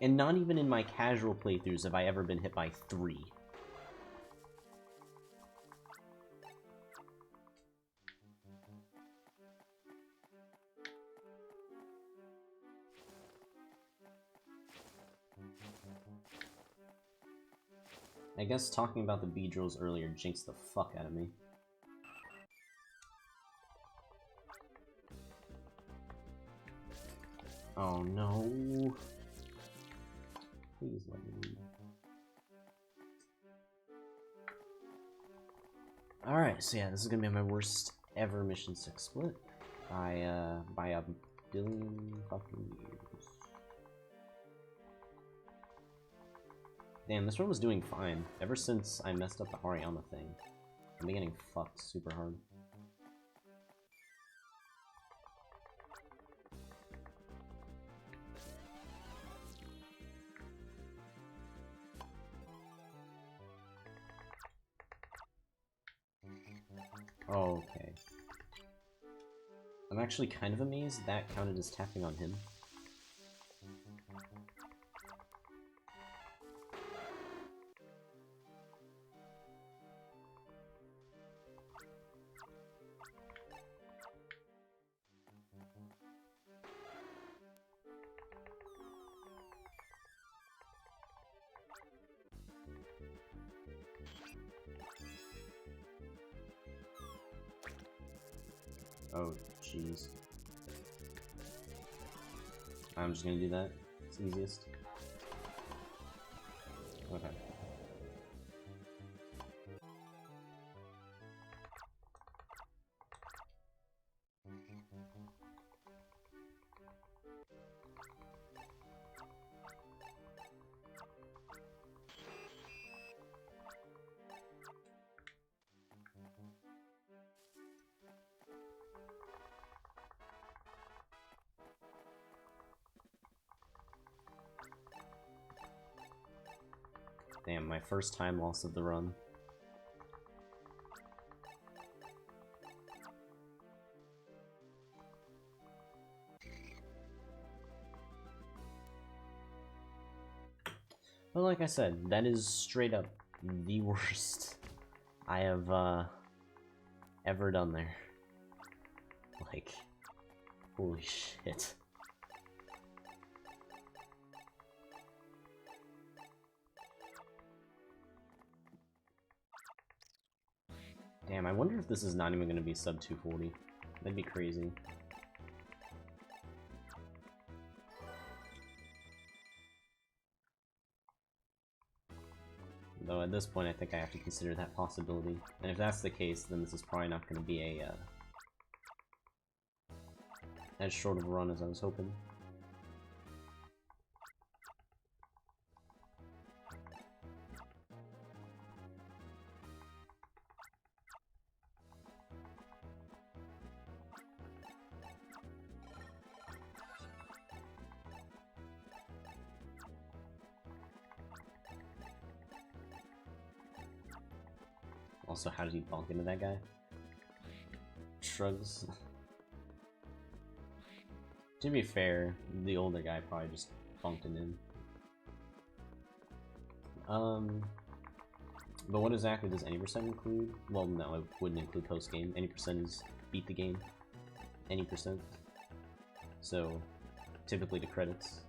And not even in my casual playthroughs have I ever been hit by 3. I guess talking about the Beedrills earlier jinxed the fuck out of me. Oh no. Please let me leave. Alright, so yeah, this is gonna be my worst ever Mission 6 split by a billion fucking years. Damn, this one was doing fine. Ever since I messed up the Hariyama thing, I've been getting fucked super hard. Okay. I'm actually kind of amazed that counted as tapping on him. Oh, jeez. I'm just gonna do that. It's easiest. Okay. Damn, my first time loss of the run. But like I said, that is straight up the worst I have ever done there. Like, holy shit. Damn, I wonder if this is not even going to be sub 240. That'd be crazy. Though at this point I think I have to consider that possibility. And if that's the case, then this is probably not going to be a as short of a run as I was hoping. Also, how did he bonk into that guy? Shrugs. To be fair, the older guy probably just bonked him in. But what exactly does any percent include? Well, no, it wouldn't include post-game. Any percent is beat the game. Any percent. So, typically the credits.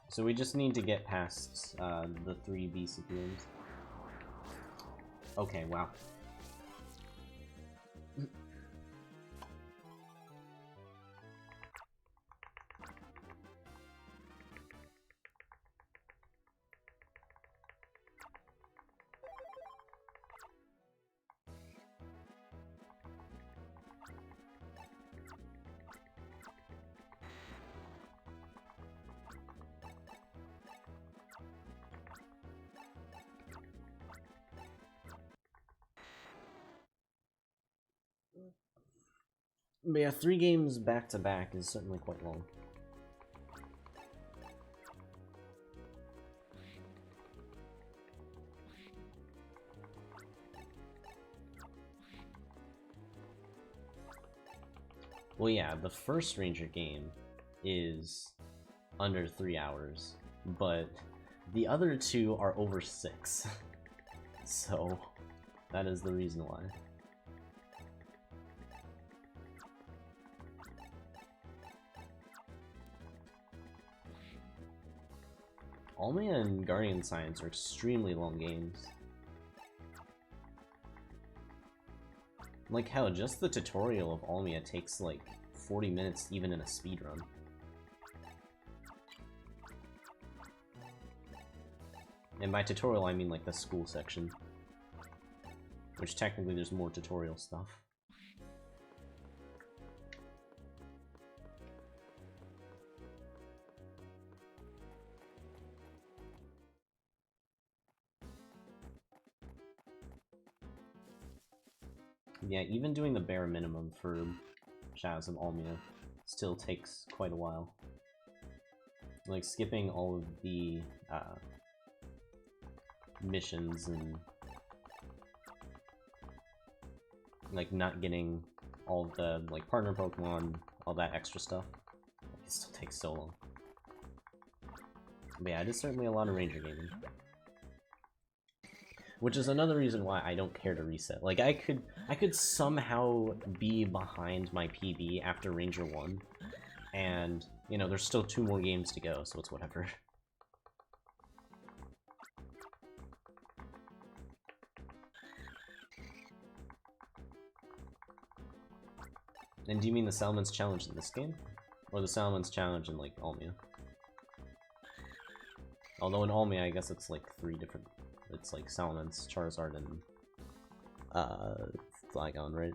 So we just need to get past the 3 basic rooms. Okay, wow. But yeah, 3 games back to back is certainly quite long. Well, yeah, the first Ranger game is under 3 hours, but the other 2 are over 6. So, that is the reason why. Almia and Guardian Science are extremely long games. Like hell, just the tutorial of Almia takes like 40 minutes even in a speedrun. And by tutorial I mean like the school section. Which technically there's more tutorial stuff. Yeah, even doing the bare minimum for Shadows of Almia still takes quite a while. Like, skipping all of the missions and like not getting all of the like partner Pokemon, all that extra stuff, it still takes so long. But yeah, it is certainly a lot of Ranger gaming. Which is another reason why I don't care to reset. Like, I could somehow be behind my PB after Ranger 1, and, you know, there's still 2 more games to go, so it's whatever. And do you mean the Salaman's Challenge in this game? Or the Salaman's Challenge in, like, Almia? Although in Almia, I guess it's, like, 3 different... It's like Salamence, Charizard, and Flygon, right?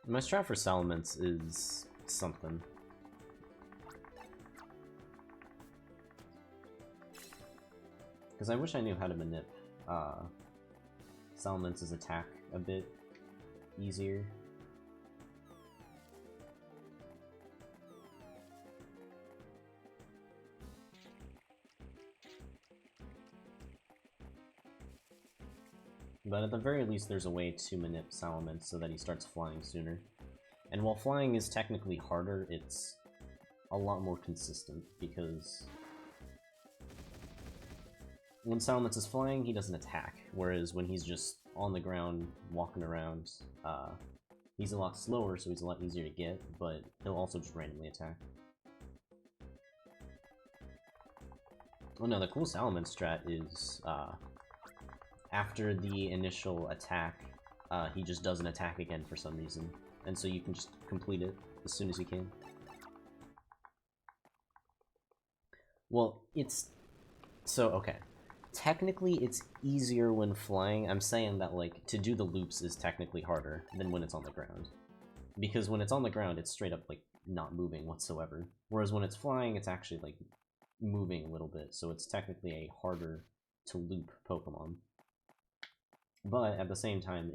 My strat for Salamence is something. Because I wish I knew how to manip Salamence's attack a bit easier. But at the very least, there's a way to manip Salamence so that he starts flying sooner. And while flying is technically harder, it's a lot more consistent, because when Salamence is flying, he doesn't attack, whereas when he's just on the ground, walking around, he's a lot slower, so he's a lot easier to get, but he'll also just randomly attack. Oh no, the cool Salamence strat is, after the initial attack, he just doesn't attack again for some reason, and so you can just complete it as soon as you can. Well, okay. Technically, it's easier when flying. I'm saying that, like, to do the loops is technically harder than when it's on the ground. Because when it's on the ground, it's straight up, like, not moving whatsoever. Whereas when it's flying, it's actually, like, moving a little bit, so it's technically a harder to loop Pokemon. But at the same time,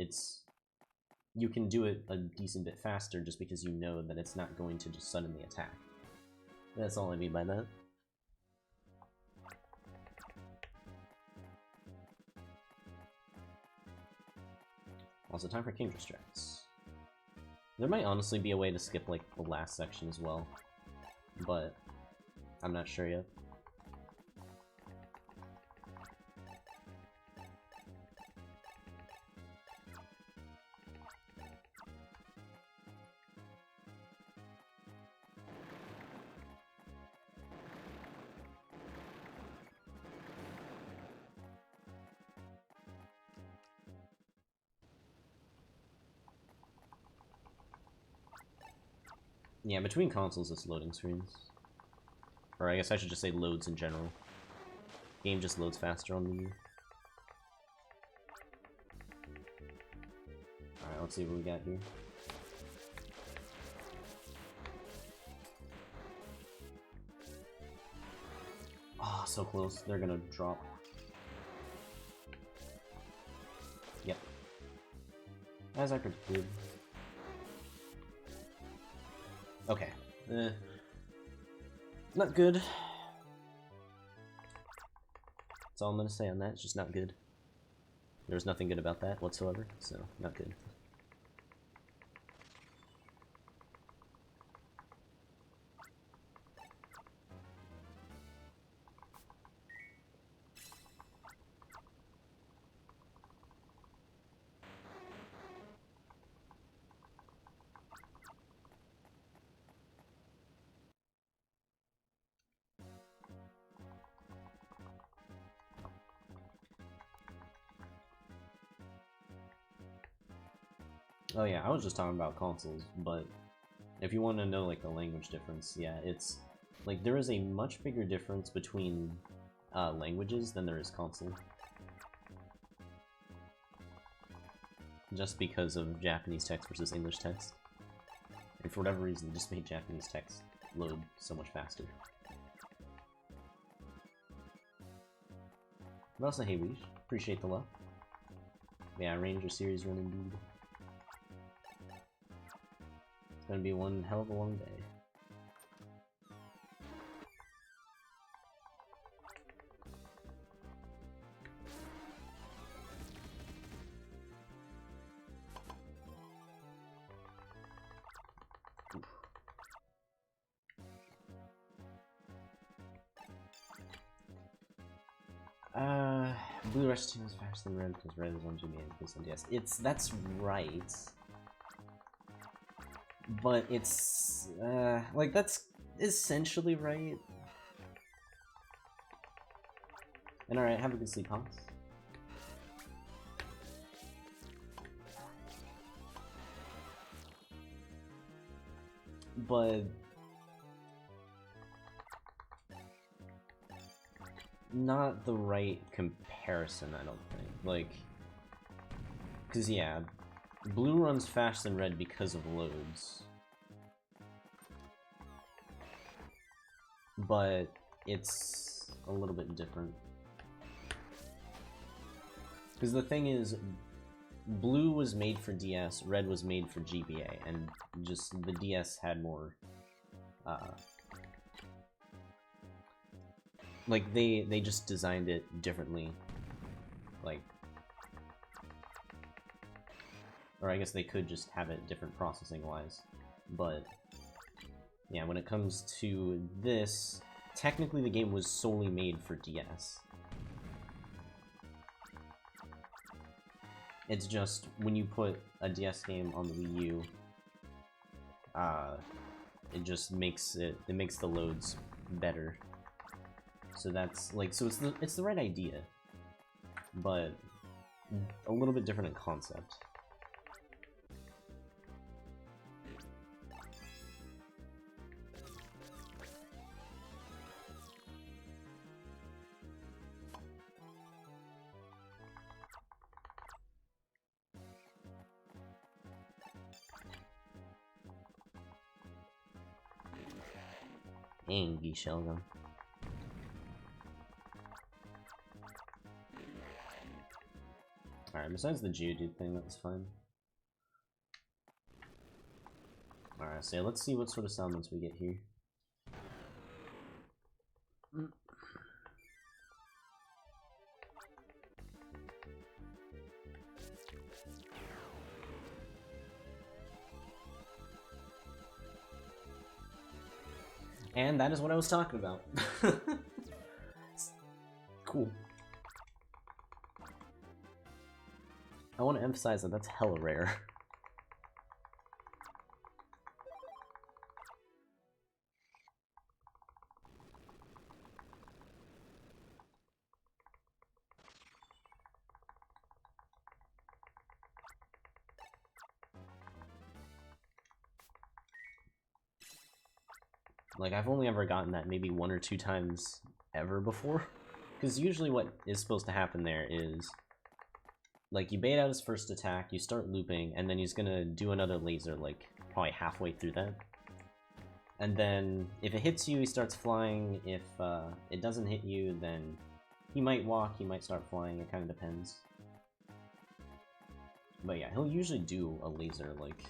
you can do it a decent bit faster just because you know that it's not going to just suddenly attack. That's all I mean by that. Also, time for Kingdra strats. There might honestly be a way to skip, like, the last section as well, but I'm not sure yet. Yeah, between consoles it's loading screens. Or I guess I should just say loads in general. Game just loads faster on the Wii. Alright, let's see what we got here. Oh, so close. They're gonna drop. Yep. As I predicted. Okay. Not good. That's all I'm gonna say on that. It's just not good. There's nothing good about that whatsoever, so not good. Oh yeah, I was just talking about consoles, but if you want to know, like, the language difference, yeah, it's, like, there is a much bigger difference between languages than there is console. Just because of Japanese text versus English text. And for whatever reason, it just made Japanese text load so much faster. But also, hey Weesh, appreciate the love. Yeah, Ranger series run indeed. It's gonna be one hell of a long day. Blue Rush 2 is faster than Red because Red is on GBA because on DS. That's right. But it's, like, that's essentially right. And alright, have a good sleep, Hans. But not the right comparison, I don't think. Like, because yeah, Blue runs faster than Red because of loads. But it's a little bit different. Because the thing is, blue was made for DS, red was made for GBA, and just the DS had more, like, they just designed it differently, like, or I guess they could just have it different processing-wise, but, yeah, when it comes to this, technically the game was solely made for DS. It's just, when you put a DS game on the Wii U, it just makes it makes the loads better. So that's, like, so it's the right idea, but a little bit different in concept. Angie Shelgon. Alright, besides the Geodude thing, that's fine. Alright, so let's see what sort of summons we get here. And that is what I was talking about. Cool. I want to emphasize that that's hella rare. Like, I've only ever gotten that maybe 1 or 2 times ever before. Because usually what is supposed to happen there is, like, you bait out his first attack, you start looping, and then he's gonna do another laser, like, probably halfway through that. And then, if it hits you, he starts flying. If it doesn't hit you, then he might walk, he might start flying, it kind of depends. But yeah, he'll usually do a laser, like,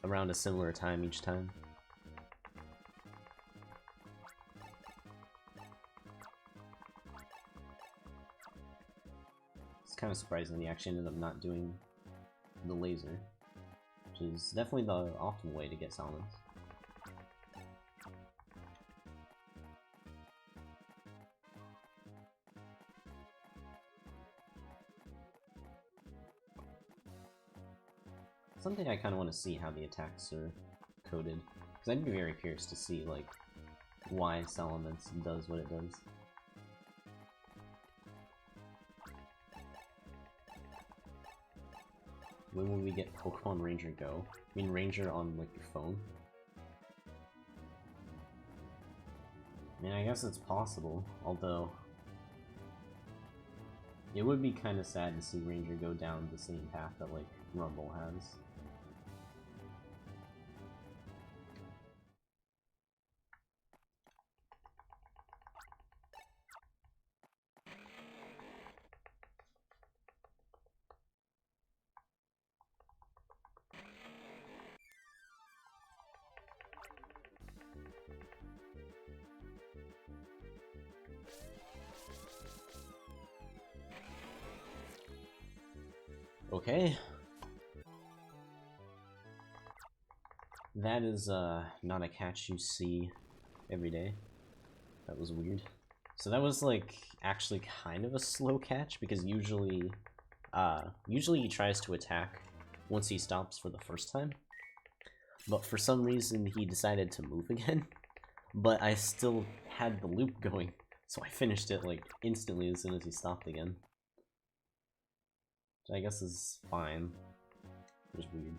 around a similar time each time. It's kind of surprising he actually ended up not doing the laser, which is definitely the optimal way to get summons. Something I kind of want to see how the attacks are coded, because I'd be very curious to see, like, why Salamence does what it does. When will we get Pokemon Ranger Go? I mean, Ranger on, like, your phone? I mean, I guess it's possible, although it would be kind of sad to see Ranger go down the same path that, like, Rumble has. Okay. That is, not a catch you see every day. That was weird. So that was, like, actually kind of a slow catch, because usually he tries to attack once he stops for the first time. But for some reason, he decided to move again. But I still had the loop going, so I finished it, like, instantly as soon as he stopped again. Which I guess is fine. It was weird.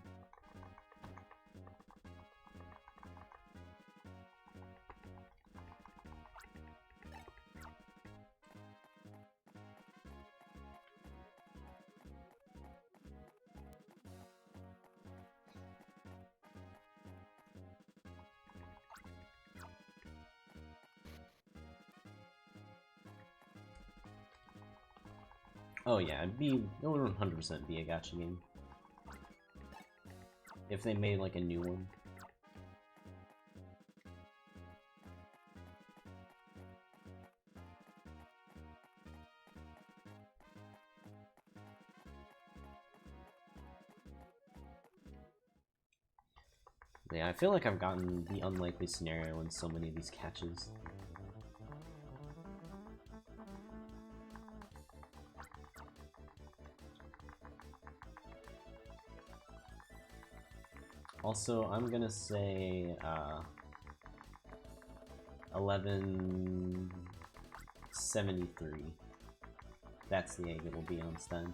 Oh yeah, it would 100% be a gacha game. If they made like a new one. Yeah, I feel like I've gotten the unlikely scenario in so many of these catches. Also, I'm gonna say 1173. That's the egg it will be on Stein.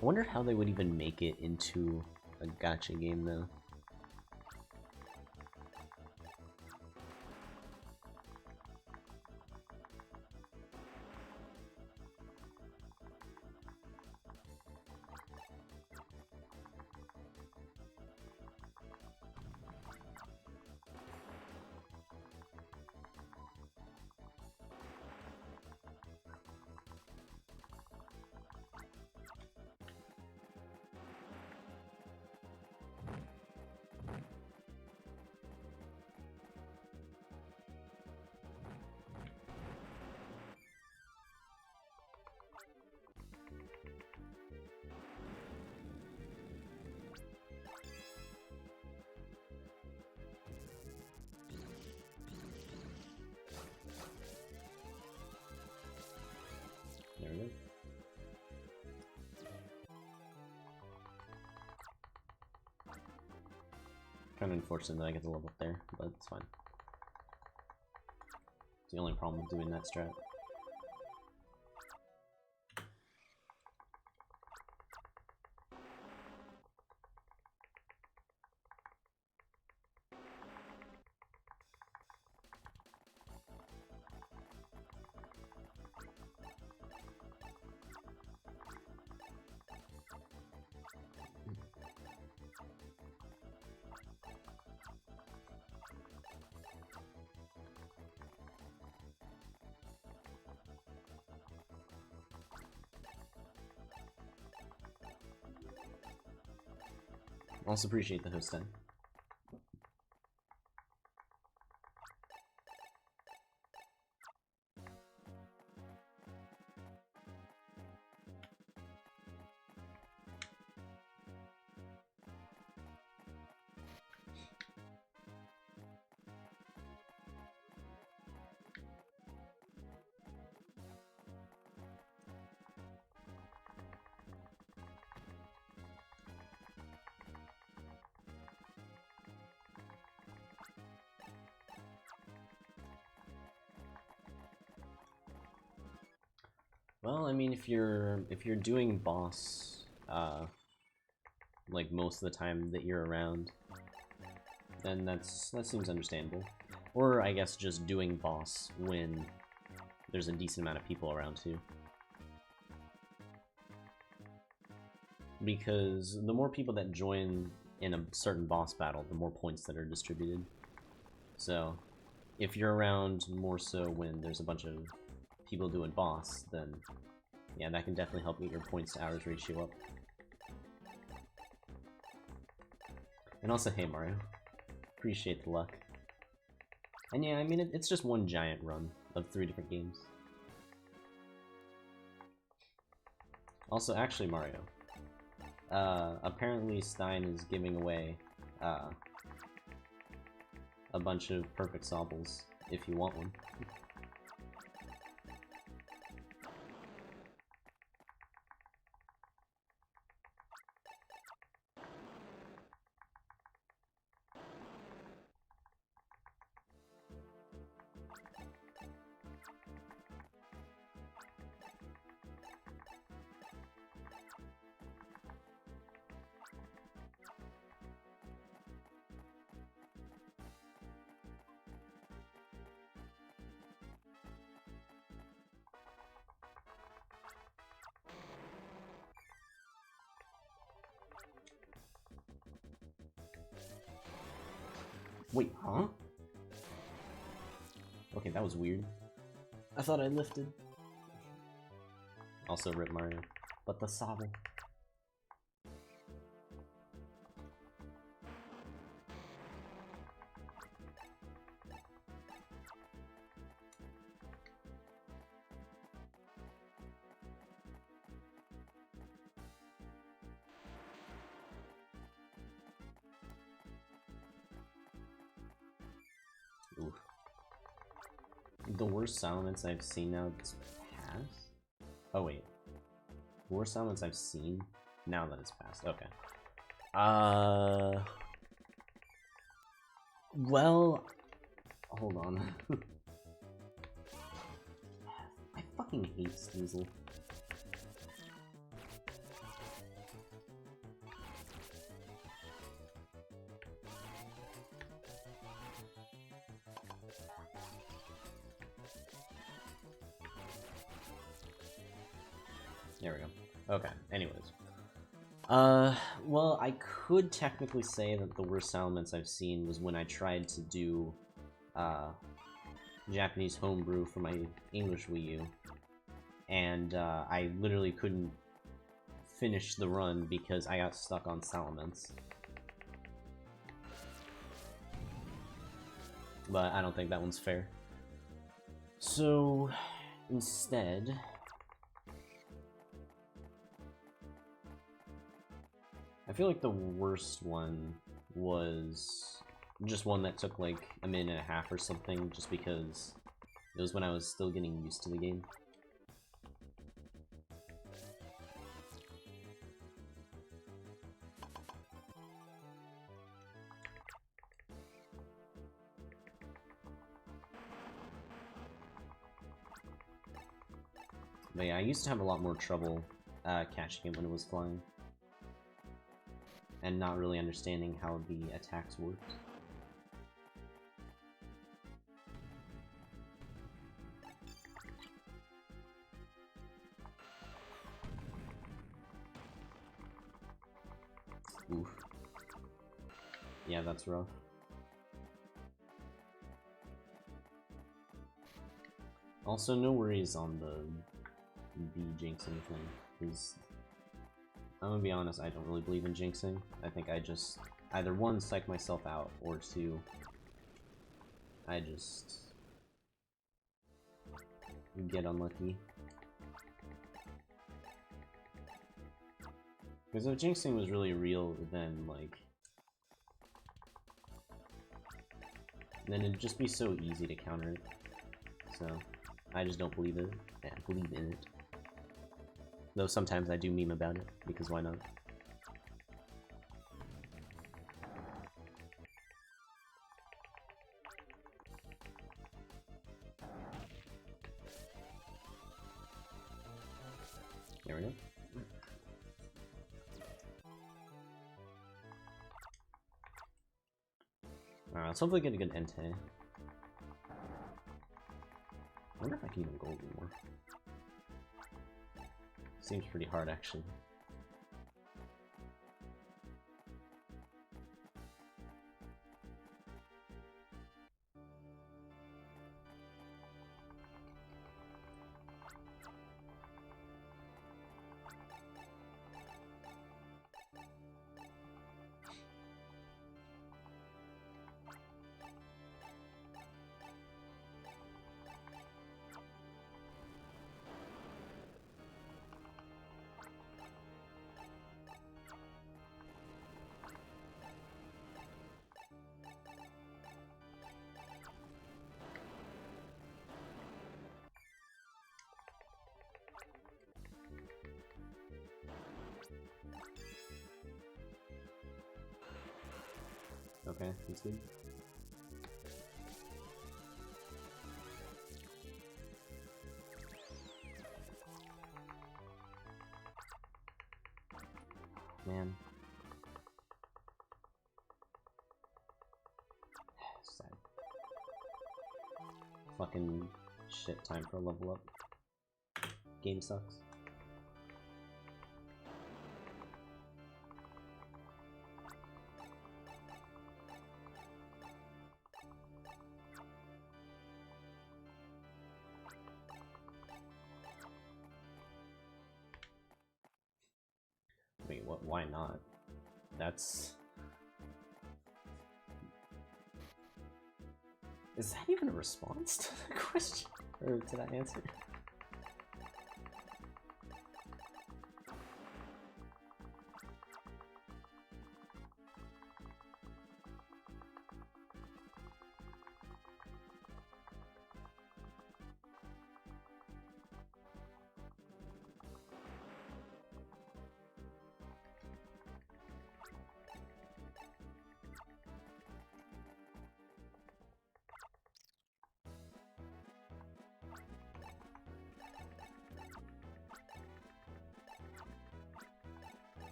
I wonder how they would even make it into a gacha game, though. There we go. Kind of unfortunate that I get to level up there, but it's fine. It's the only problem with doing that strat. Also appreciate the host then. Well, I mean, if you're doing boss, like most of the time that you're around, then that seems understandable. Or I guess just doing boss when there's a decent amount of people around too. Because the more people that join in a certain boss battle, the more points that are distributed. So, if you're around more so when there's a bunch of people doing boss, then yeah, that can definitely help get your points to hours ratio up. And also, hey Mario, appreciate the luck. And yeah, I mean, it's just one giant run of 3 different games. Also, actually Mario, apparently Stein is giving away a bunch of perfect sobbles if you want one. Wait, huh? Okay, that was weird. I thought I lifted. Also rip Mario. But the Sable. Oof. The worst settlements I've seen now this past? Oh wait. The worst settlements I've seen now that it's passed. Okay. Well, hold on. I fucking hate Sneasel. There we go. Okay, anyways. Well, I could technically say that the worst settlements I've seen was when I tried to do, Japanese homebrew for my English Wii U, and, I literally couldn't finish the run because I got stuck on settlements. But I don't think that one's fair. So, instead... I feel like the worst one was just one that took like a minute and a half or something, just because it was when I was still getting used to the game. But yeah, I used to have a lot more trouble catching it when it was flying. And not really understanding how the attacks worked. Oof. Yeah, that's rough. Also, no worries on the jinxing thing, because I'm gonna be honest, I don't really believe in jinxing. I think I just either one, psych myself out, or two, I just get unlucky. Because if jinxing was really real, then then it'd just be so easy to counter it. So I just don't believe it. Believe in it. Though sometimes I do meme about it, because why not? There we go. Alright, let's hopefully get a good Entei. I wonder if I can even gold anymore. Seems pretty hard, actually. Okay, that's good. Man. Sad. Fucking shit time for a level up. Game sucks. What? Why not? That's... Is that even a response to the question? Or did I answer?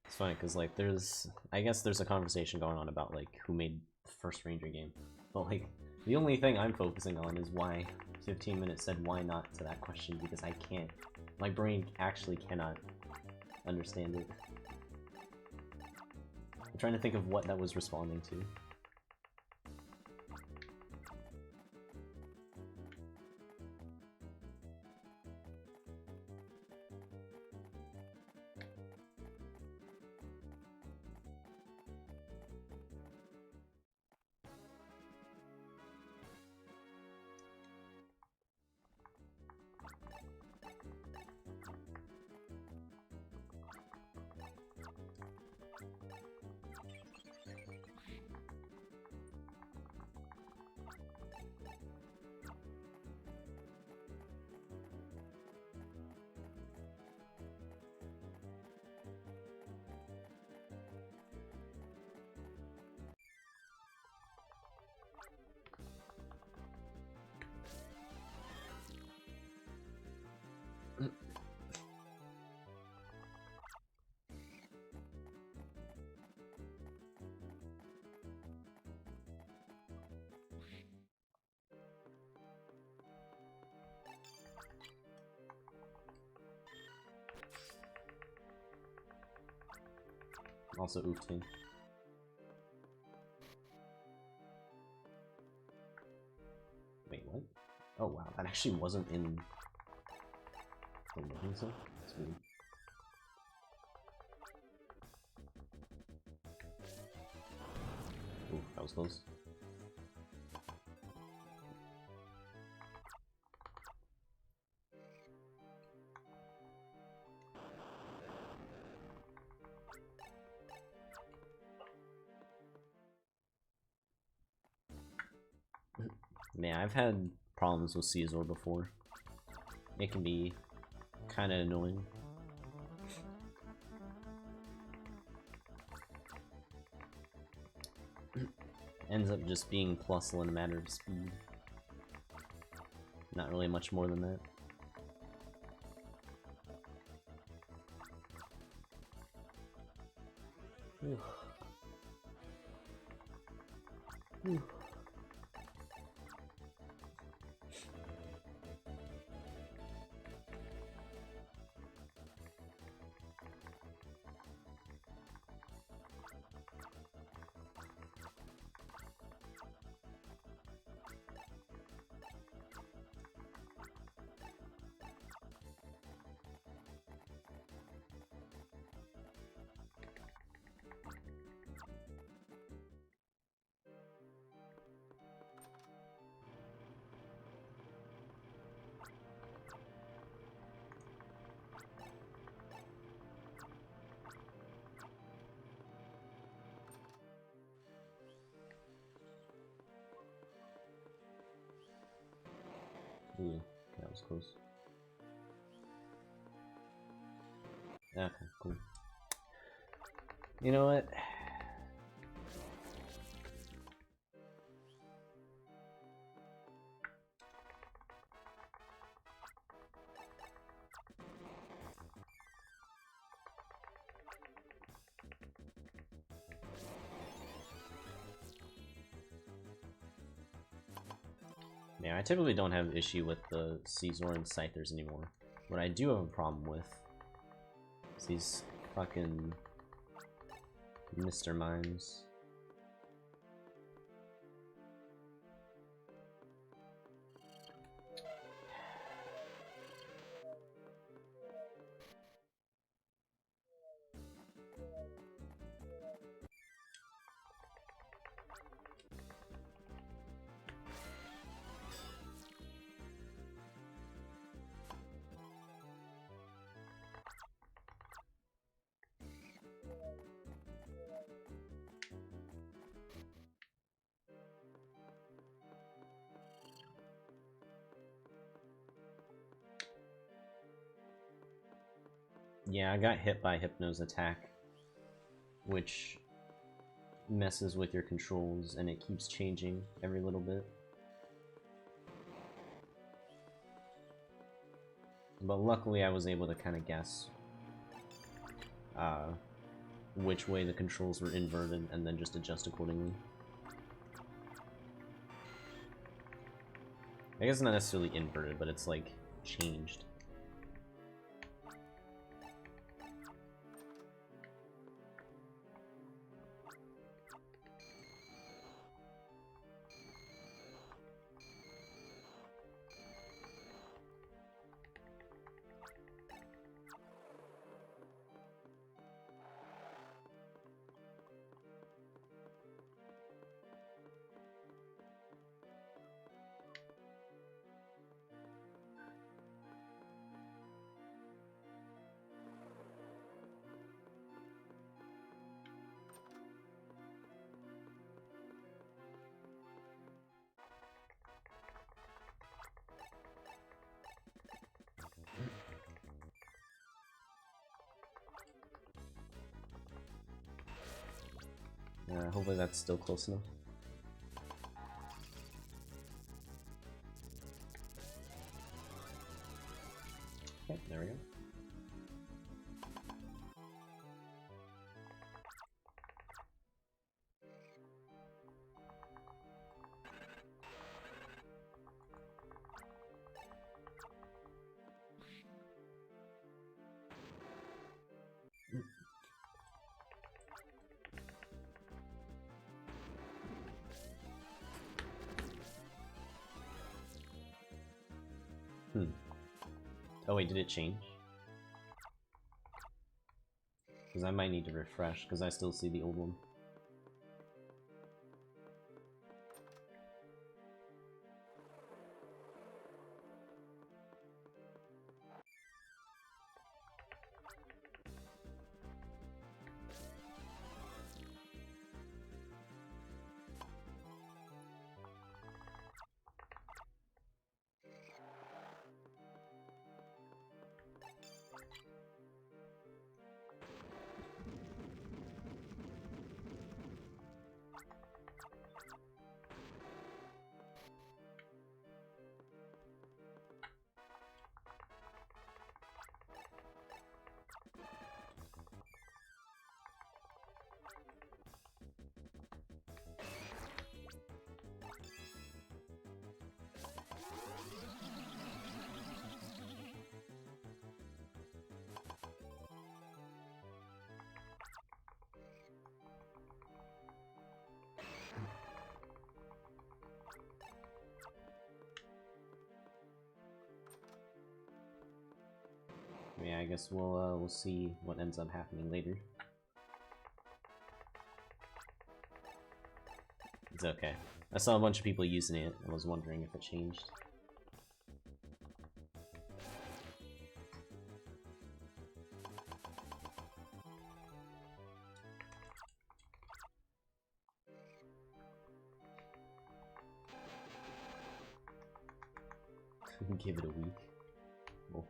It's funny because like I guess there's a conversation going on about like who made the first Ranger game, but like the only thing I'm focusing on is why 15 minutes said why not to that question, because I can't, my brain actually cannot understand it. I'm trying to think of what that was responding to. Also oofed. Wait, what? Oh wow, that actually wasn't in the loading zone? That's weird. Ooh, that was close. Man, I've had problems with Caesar before. It can be kind of annoying. Ends up just being plusle in a matter of speed. Not really much more than that. Whew. Whew. Ooh, that was close. Okay, cool. You know what? Yeah, I typically don't have an issue with the Caesar and Scythers anymore. What I do have a problem with is these fucking Mr. Mimes. Yeah, I got hit by Hypno's attack, which messes with your controls and it keeps changing every little bit. But luckily I was able to kind of guess which way the controls were inverted and then just adjust accordingly. I guess it's not necessarily inverted, but it's like changed. Hopefully that's still close enough. Okay, there we go. Oh wait, did it change? Because I might need to refresh, because I still see the old one. Yeah, I guess we'll see what ends up happening later. It's okay. I saw a bunch of people using it and was wondering if it changed. Give it a week. Cool.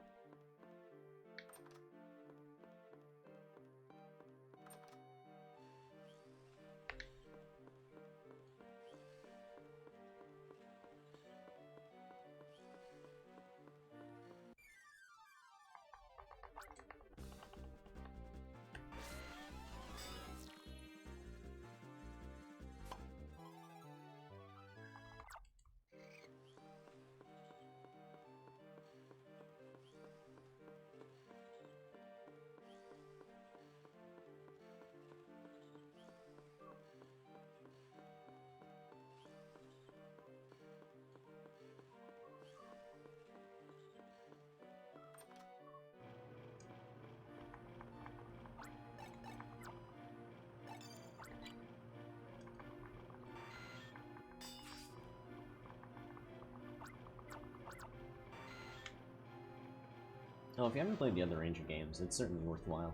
Oh, if you haven't played the other Ranger games, it's certainly worthwhile.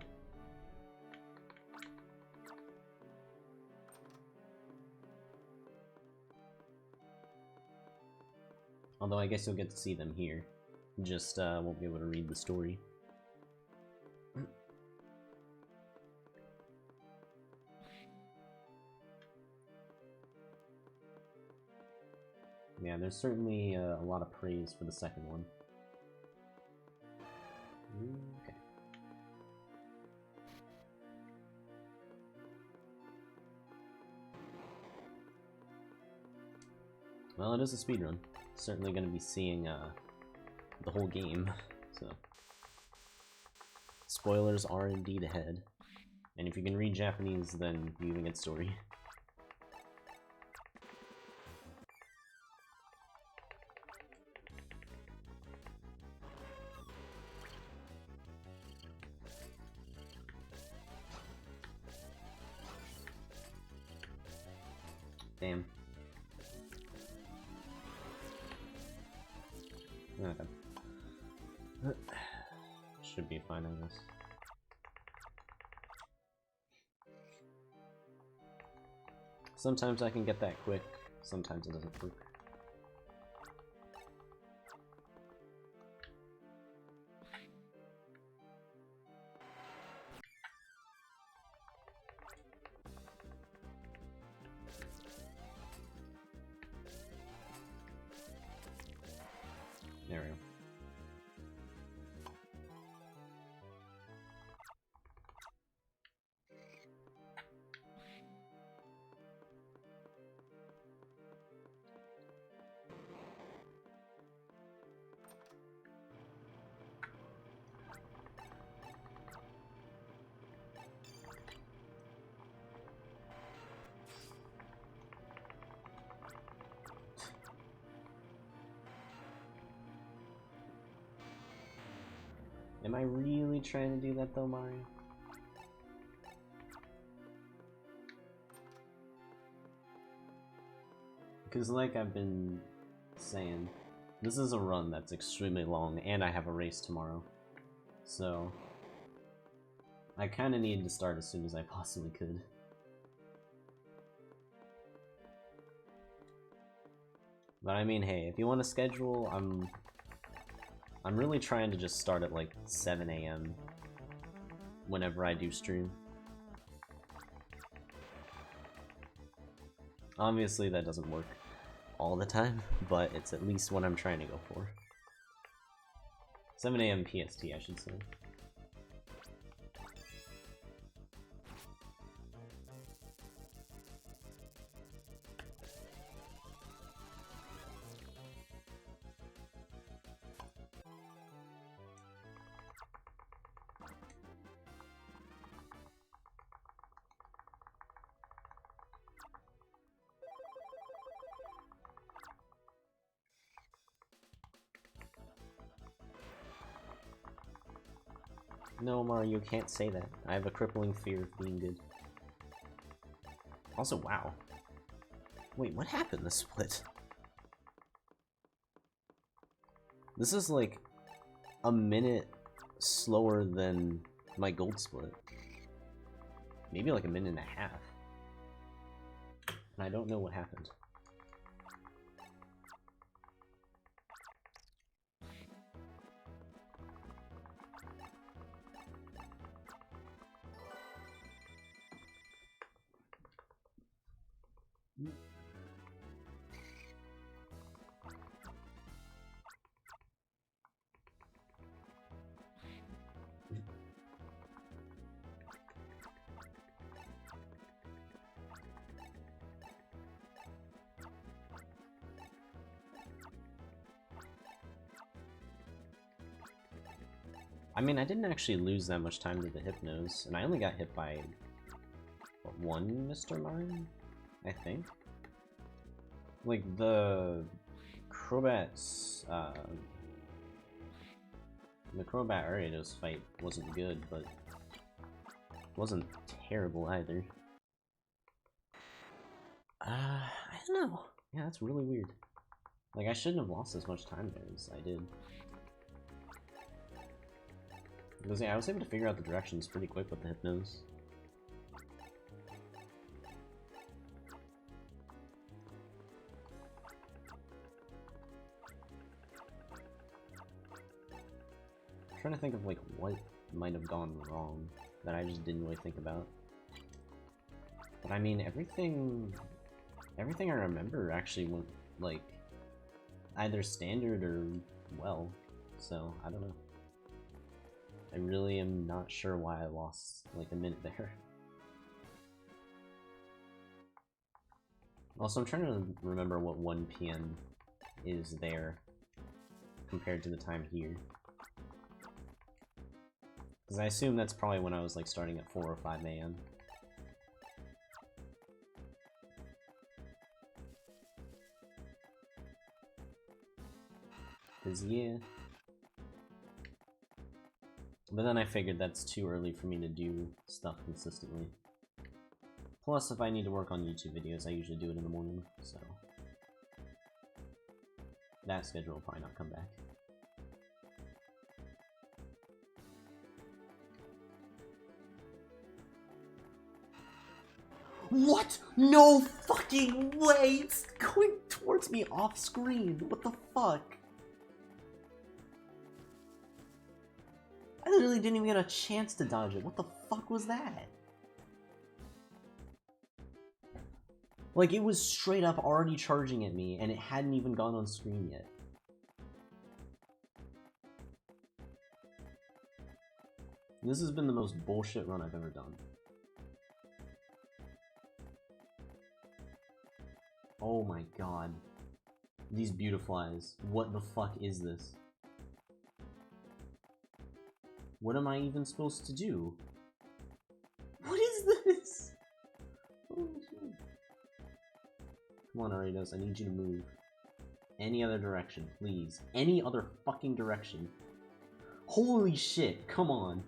Although I guess you'll get to see them here. Just won't be able to read the story. Yeah, there's certainly a lot of praise for the second one. Okay. Well, it is a speedrun. Certainly going to be seeing the whole game, so... Spoilers are indeed ahead. And if you can read Japanese, then you even get story. Damn. Okay. Should be fine, I guess. Sometimes I can get that quick, sometimes it doesn't work. There we go. Am I really trying to do that though, Mario? Because like I've been saying, this is a run that's extremely long, and I have a race tomorrow. So, I kinda needed to start as soon as I possibly could. But I mean, hey, if you want to schedule, I'm really trying to just start at like 7 AM whenever I do stream. Obviously that doesn't work all the time, but it's at least what I'm trying to go for. 7 AM PST, I should say. No, Mario, you can't say that. I have a crippling fear of being good. Also, wow. Wait, what happened this split? This is like a minute slower than my gold split. Maybe like a minute and a half. And I don't know what happened. I mean, I didn't actually lose that much time to the Hypnos, and I only got hit by, what, one Mr. Mime? I think? Like, the Crobats, the Crobat Ariados fight wasn't good, but it wasn't terrible either. I don't know. Yeah, that's really weird. Like, I shouldn't have lost as much time there as I did. Because yeah, I was able to figure out the directions pretty quick with the Hypnos. I'm trying to think of like what might have gone wrong that I just didn't really think about. But I mean, everything I remember actually went like either standard or well, so I don't know. I really am not sure why I lost like a minute there. Also, I'm trying to remember what 1 PM is there compared to the time here. Because I assume that's probably when I was like starting at 4 or 5 AM. Because yeah. But then I figured that's too early for me to do stuff consistently. Plus, if I need to work on YouTube videos, I usually do it in the morning, so... that schedule will probably not come back. What? No fucking way! It's going towards me off screen! What the fuck? I literally didn't even get a chance to dodge it. What the fuck was that? Like, it was straight up already charging at me, and it hadn't even gone on screen yet. This has been the most bullshit run I've ever done. Oh my god. These beautiflies. What the fuck is this? What am I even supposed to do? What is this? Holy shit. Come on, Aritos, I need you to move. Any other direction, please. Any other fucking direction. Holy shit, come on.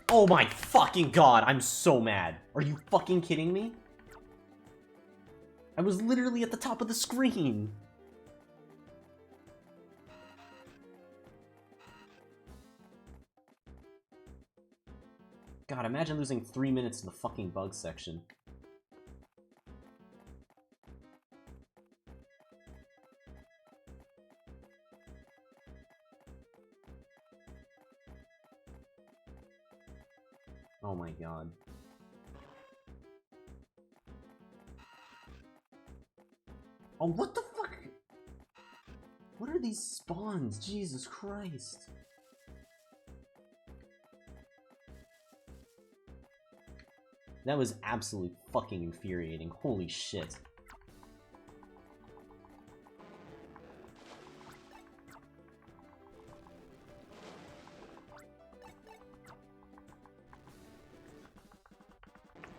Oh my fucking god, I'm so mad. Are you fucking kidding me? I was literally at the top of the screen. God, imagine losing 3 minutes to the fucking bug section. Oh my god. Oh, what the fuck? What are these spawns? Jesus Christ. That was absolutely fucking infuriating. Holy shit.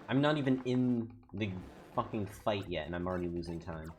I'm not even in the fucking fight yet, and I'm already losing time.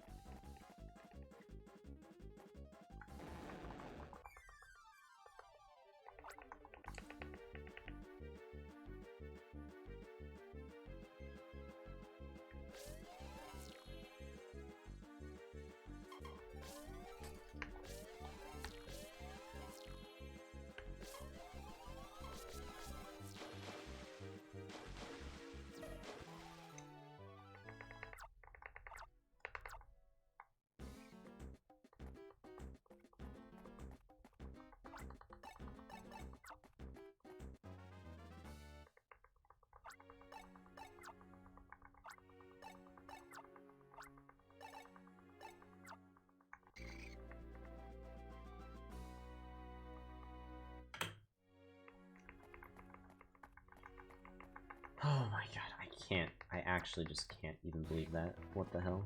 Oh my god, I can't. I actually just can't even believe that. What the hell?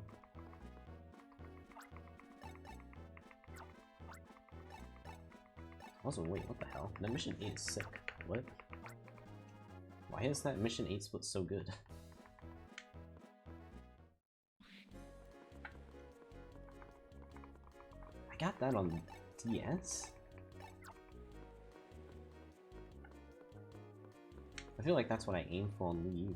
Also, wait, what the hell? That mission 8 is sick. What? Why is that mission 8 split so good? I got that on DS? I feel like that's what I aim for on Wii U.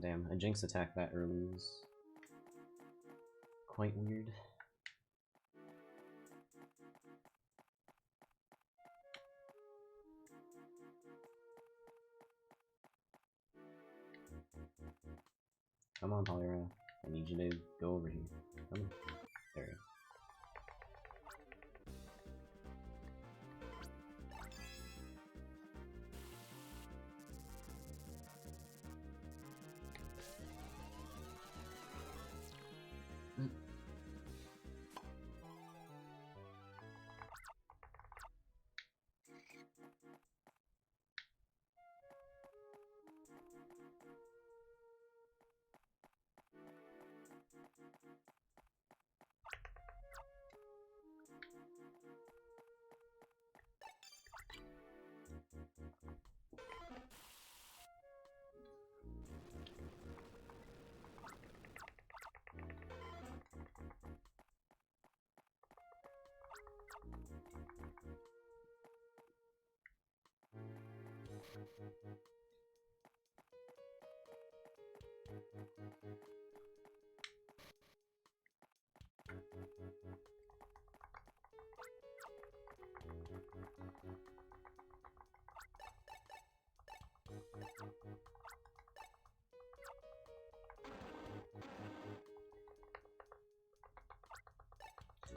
Damn, a Jinx attack that early was quite weird. Come on, Polyra. I need you to go over here. Come on. There you go.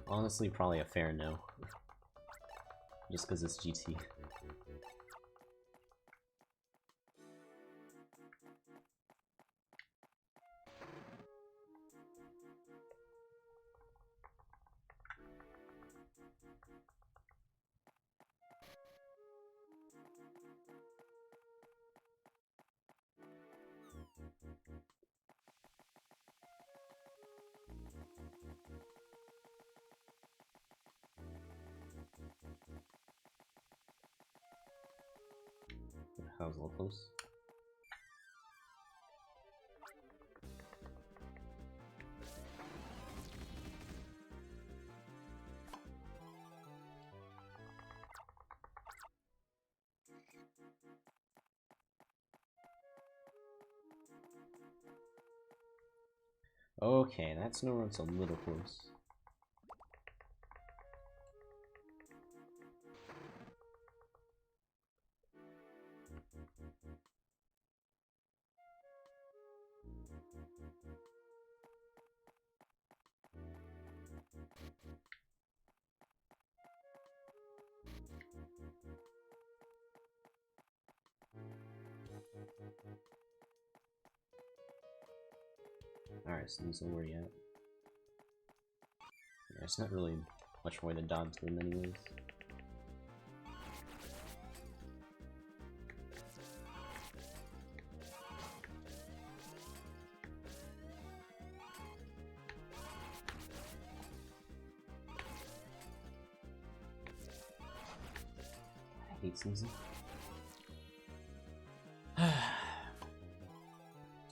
Honestly, probably a fair no. Just because it's GT. That was a little close. Okay, that's nowhere it's a little close. Alright, Sneasel, where you at? Yeah, it's not really much more than dodge to him anyways. I hate Sneasel.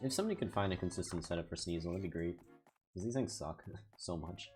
If somebody could find a consistent setup for Sneasel, that'd be great. Because these things suck so much.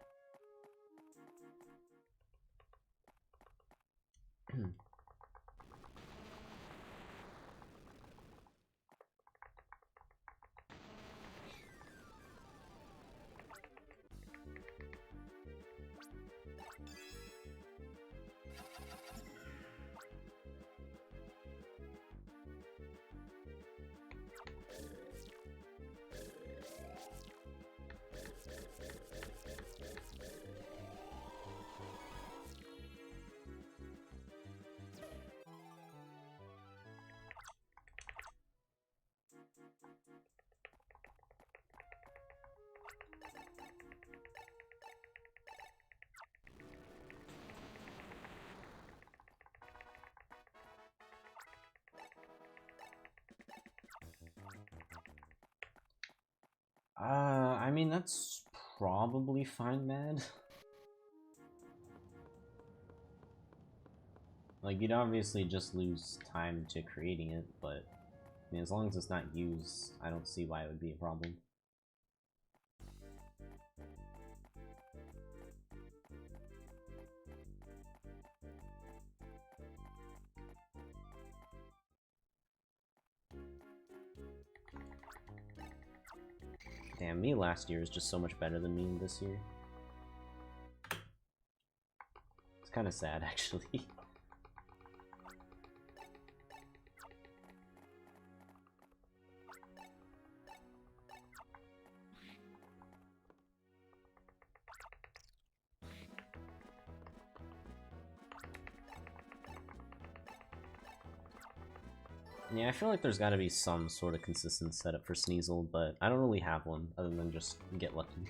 I mean, that's probably fine, Mad. Like, you'd obviously just lose time to creating it, but I mean, as long as it's not used, I don't see why it would be a problem. Damn, me last year is just so much better than me this year. It's kind of sad, actually. Yeah, I feel like there's gotta be some sort of consistent setup for Sneasel, but I don't really have one, other than just get lucky.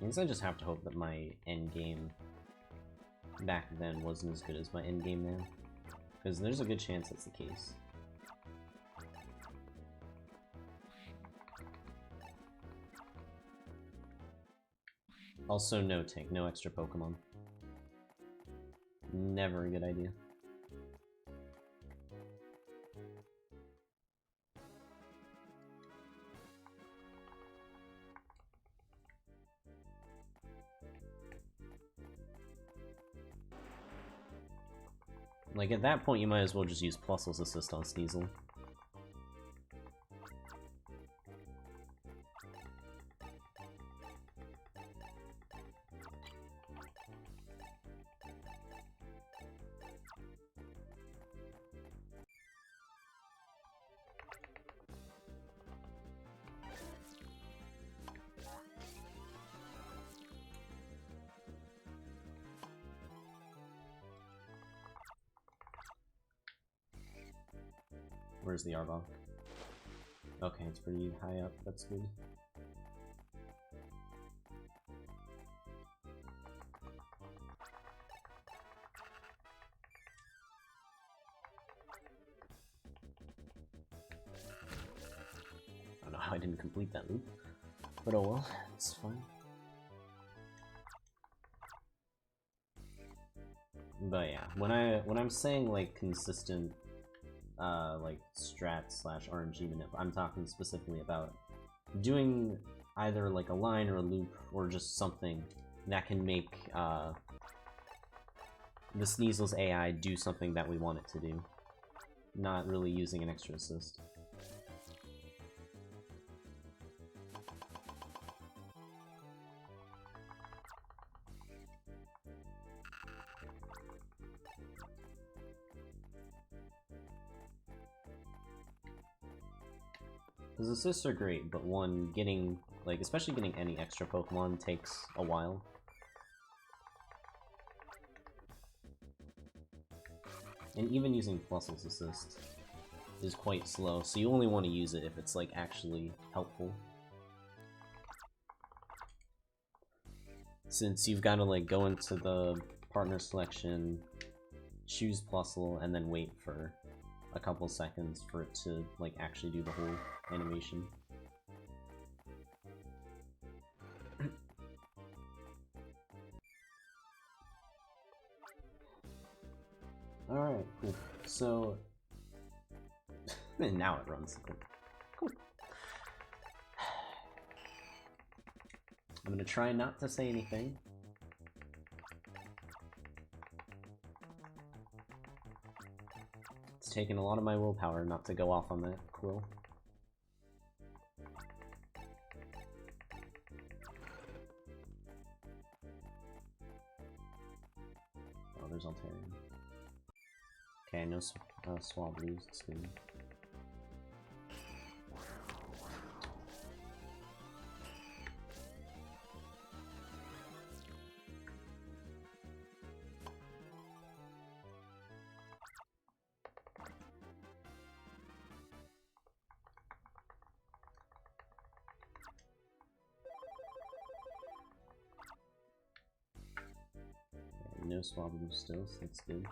I guess I just have to hope that my endgame back then wasn't as good as my endgame now, because there's a good chance that's the case. Also, no tank, no extra Pokemon. Never a good idea. Like, at that point, you might as well just use Plusle's Assist on Sneasel. Where's the Arbok? Okay, it's pretty high up, that's good. I don't know how I didn't complete that loop, but oh well, it's fine. But yeah, when I'm saying like consistent like strat / RNG manip, I'm talking specifically about doing either like a line or a loop or just something that can make the Sneasel's AI do something that we want it to do, not really using an extra assist. Because assists are great, but one, getting, like, especially getting any extra Pokemon takes a while. And even using Plusle's assist is quite slow, so you only want to use it if it's, like, actually helpful. Since you've got to, like, go into the partner selection, choose Plusle, and then wait for a couple seconds for it to, like, actually do the whole animation. Alright, cool. So... now it runs. Cool. I'm gonna try not to say anything. It's taken a lot of my willpower not to go off on that quill. Oh, there's Altarian. Okay, no Swablues, it's good. No Swablu still, so that's good.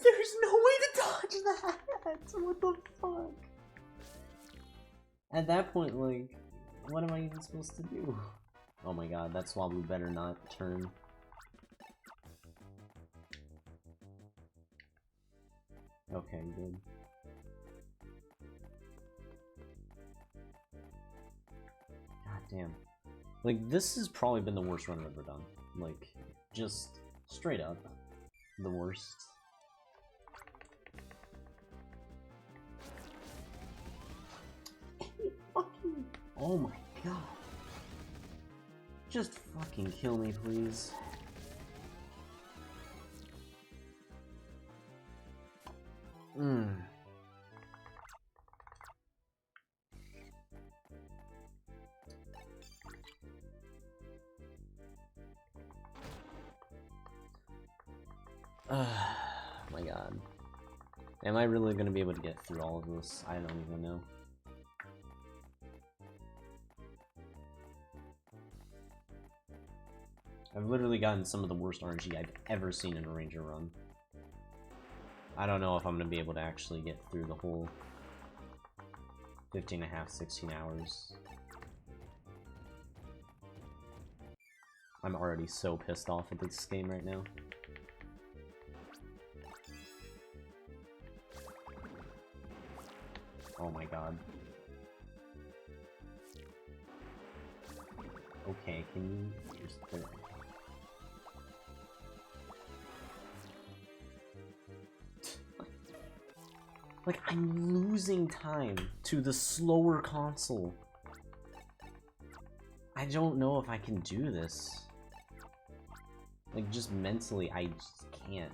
There's no way to dodge that! What the fuck? At that point, like, what am I even supposed to do? Oh my god, that Swablu better not turn. Okay, good. God damn. Like, this has probably been the worst run I've ever done. Like, just straight up the worst. Fucking... Oh my god. Just fucking kill me, please. Oh my god. Am I really gonna be able to get through all of this? I don't even know. I've literally gotten some of the worst RNG I've ever seen in a Ranger run. I don't know if I'm gonna be able to actually get through the whole 15 and a half, 16 hours. I'm already so pissed off at this game right now. Oh my god. Okay, can you just... Like, I'm losing time to the slower console. I don't know if I can do this. Like, just mentally, I just can't.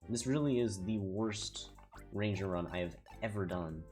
This really is the worst Ranger run I have ever done.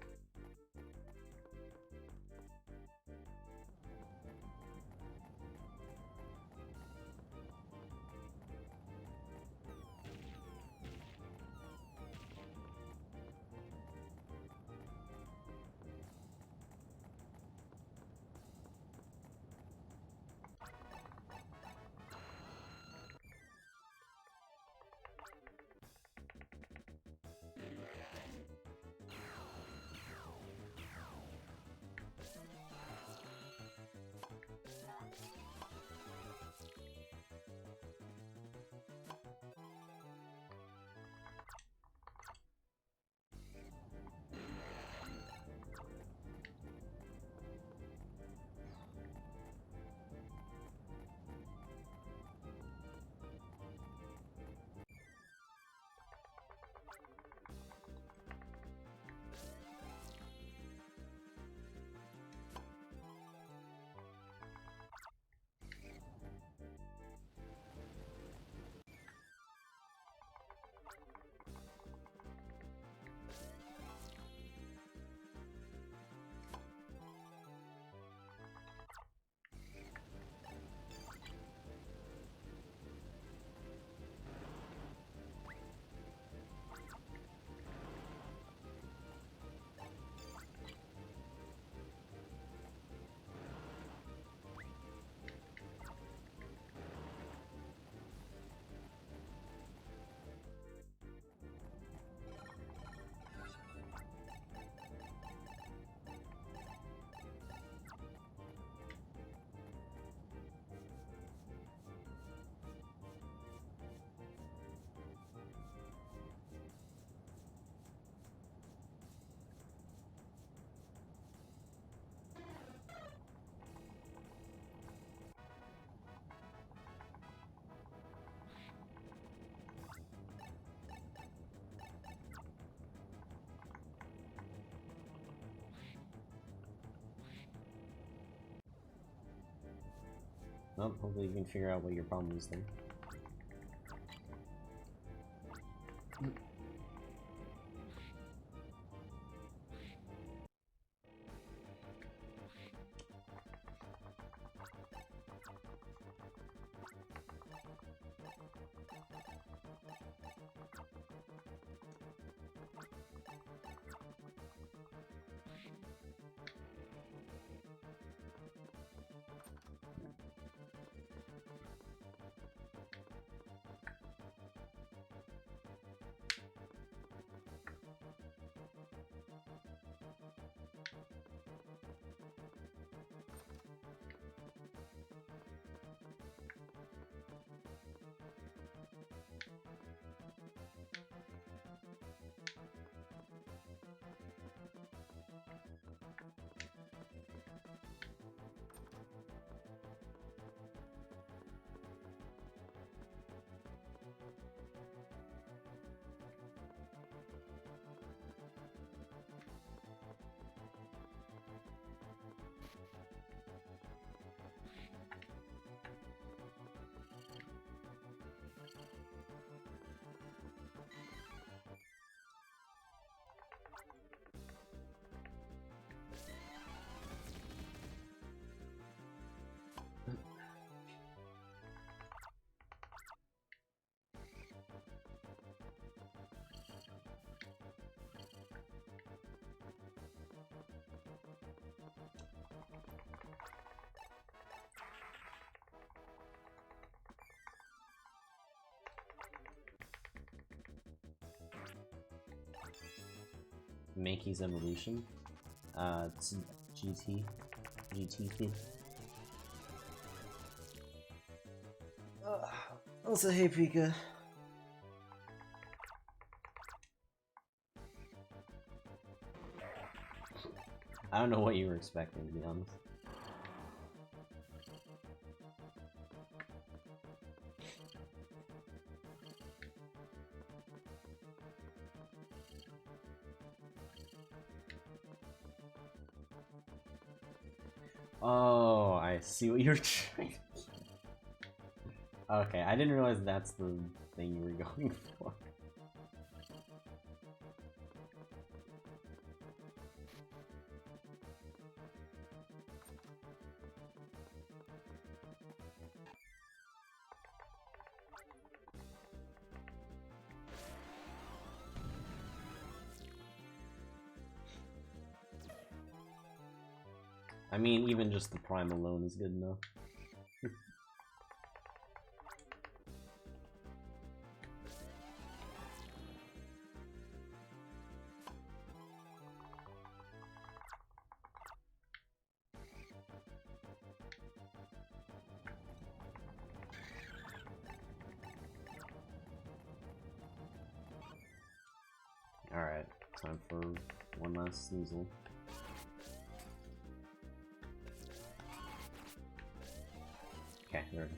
Well, hopefully you can figure out what your problem is then. Mankey's evolution. It's GTP. Also, hey Pika. I don't know what you were expecting, to be honest. Oh, I see what you're trying. Okay, I didn't realize that's the thing you were going for. I mean, even just the prime alone is good enough. Alright, time for one last sneasel. Okay, there we go.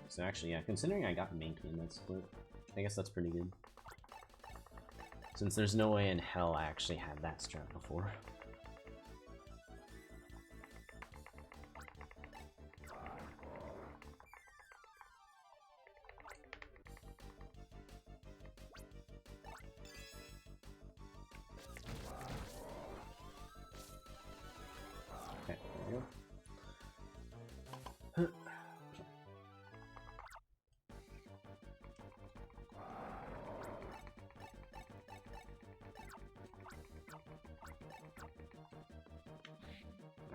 So actually, yeah, considering I got Mankey in that split, I guess that's pretty good. Since there's no way in hell I actually had that strat before. Okay, there we go.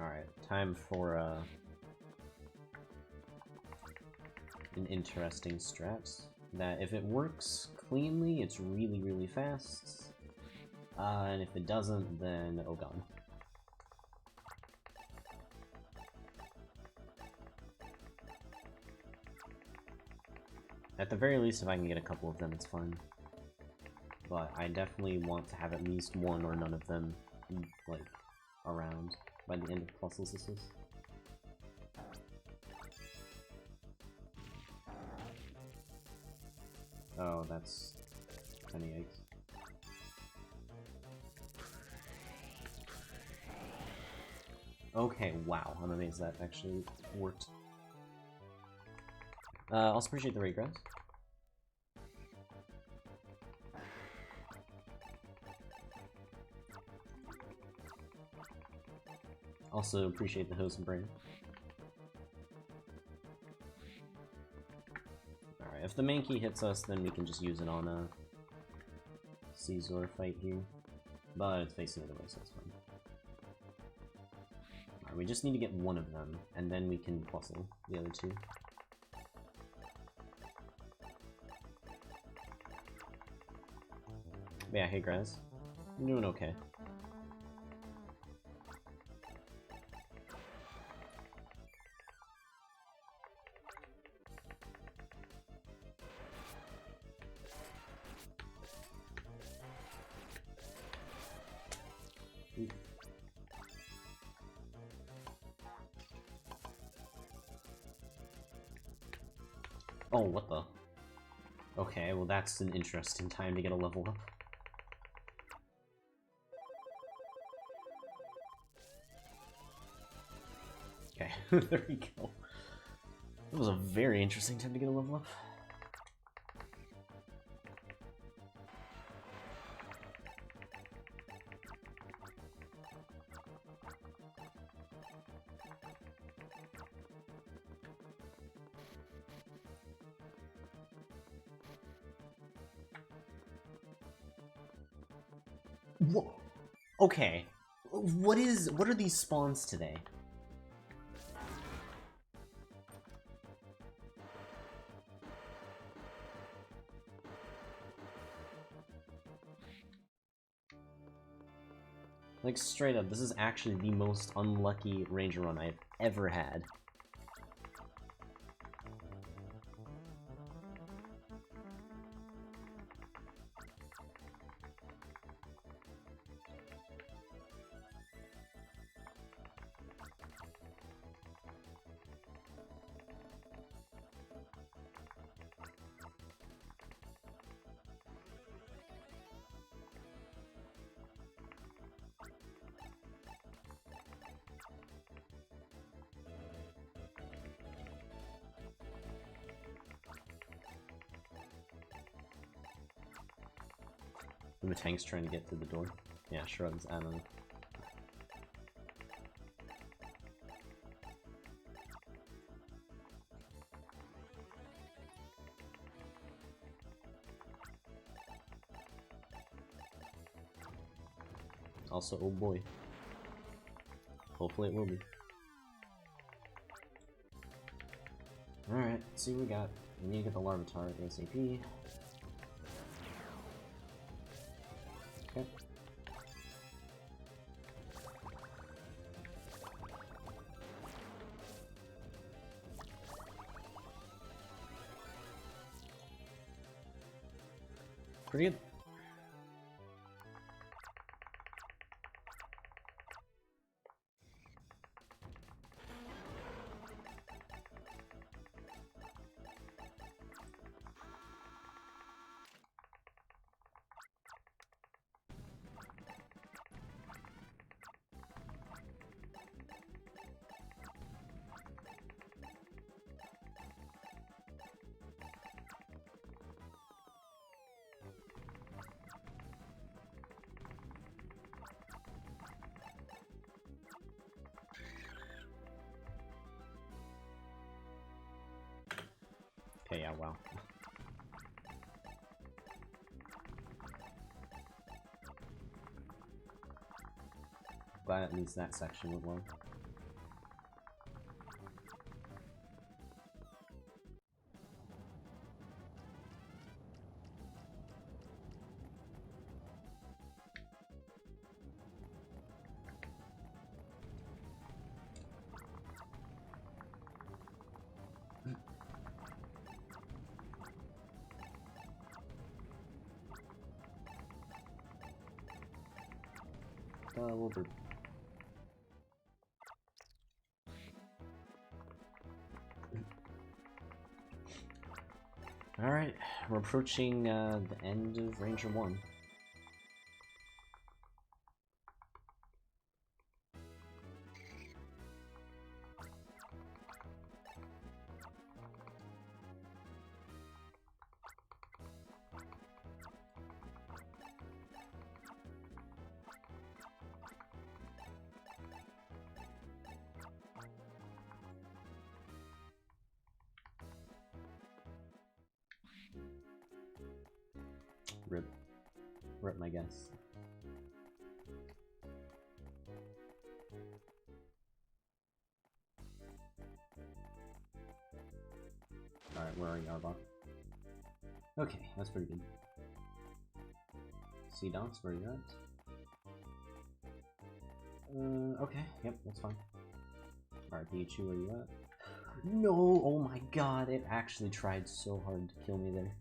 Alright, time for an interesting strat. That if it works cleanly, it's really, really fast. And if it doesn't, then oh god. At the very least, if I can get a couple of them, it's fine. But I definitely want to have at least one or none of them, like, around by the end of Puzzles Assist. Oh, that's kind of yikes. Okay, wow, I'm amazed that actually worked. Also appreciate the regress. Also appreciate the host brain. Alright, if the Mankey hits us, then we can just use it on a Caesar fight here. But it's facing the other way, so it's fine. Alright, we just need to get one of them, and then we can puzzle the other two. But yeah, hey Graz. I'm doing okay. Oh, what the? Okay, well that's an interesting time to get a level up. Okay, there we go. It was a very interesting time to get a level up. Okay. What are these spawns today? Like, straight up, this is actually the most unlucky Ranger run I've ever had. The tank's trying to get through the door. Yeah, shrugs, I don't know. Also, oh boy. Hopefully it will be. Alright, let's see what we got. We need to get the Larvitar ASAP. Okay. Pretty good. Okay, yeah, wow. Glad at least that section went well. Over. Alright, we're approaching the end of Ranger 1. Rip my guess. Alright, where are you, Arbok? Okay, that's pretty good. Sea Donks, where are you at? Okay, yep, that's fine. Alright, Pichu, where are you at? No! Oh my god, it actually tried so hard to kill me there.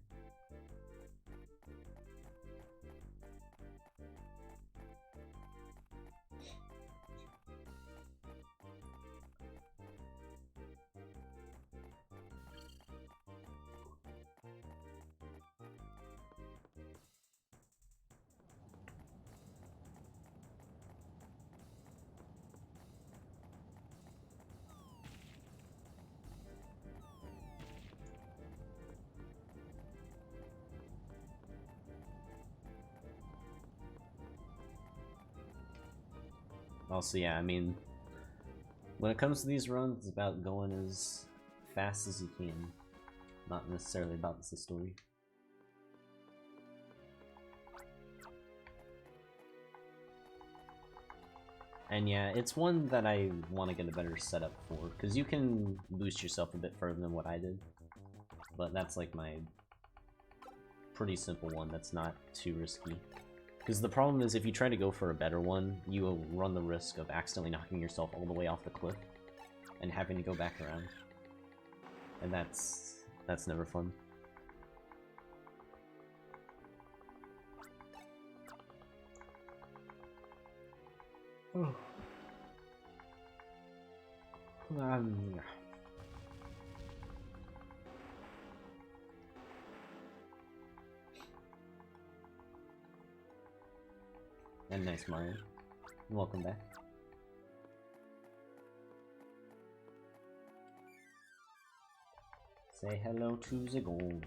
Also, yeah, I mean, when it comes to these runs, it's about going as fast as you can, not necessarily about the story. And yeah, it's one that I want to get a better setup for, because you can boost yourself a bit further than what I did. But that's like my pretty simple one that's not too risky. Because the problem is if you try to go for a better one, you will run the risk of accidentally knocking yourself all the way off the cliff and having to go back around. And that's never fun. And nice, Mario. Welcome back. Say hello to the gold.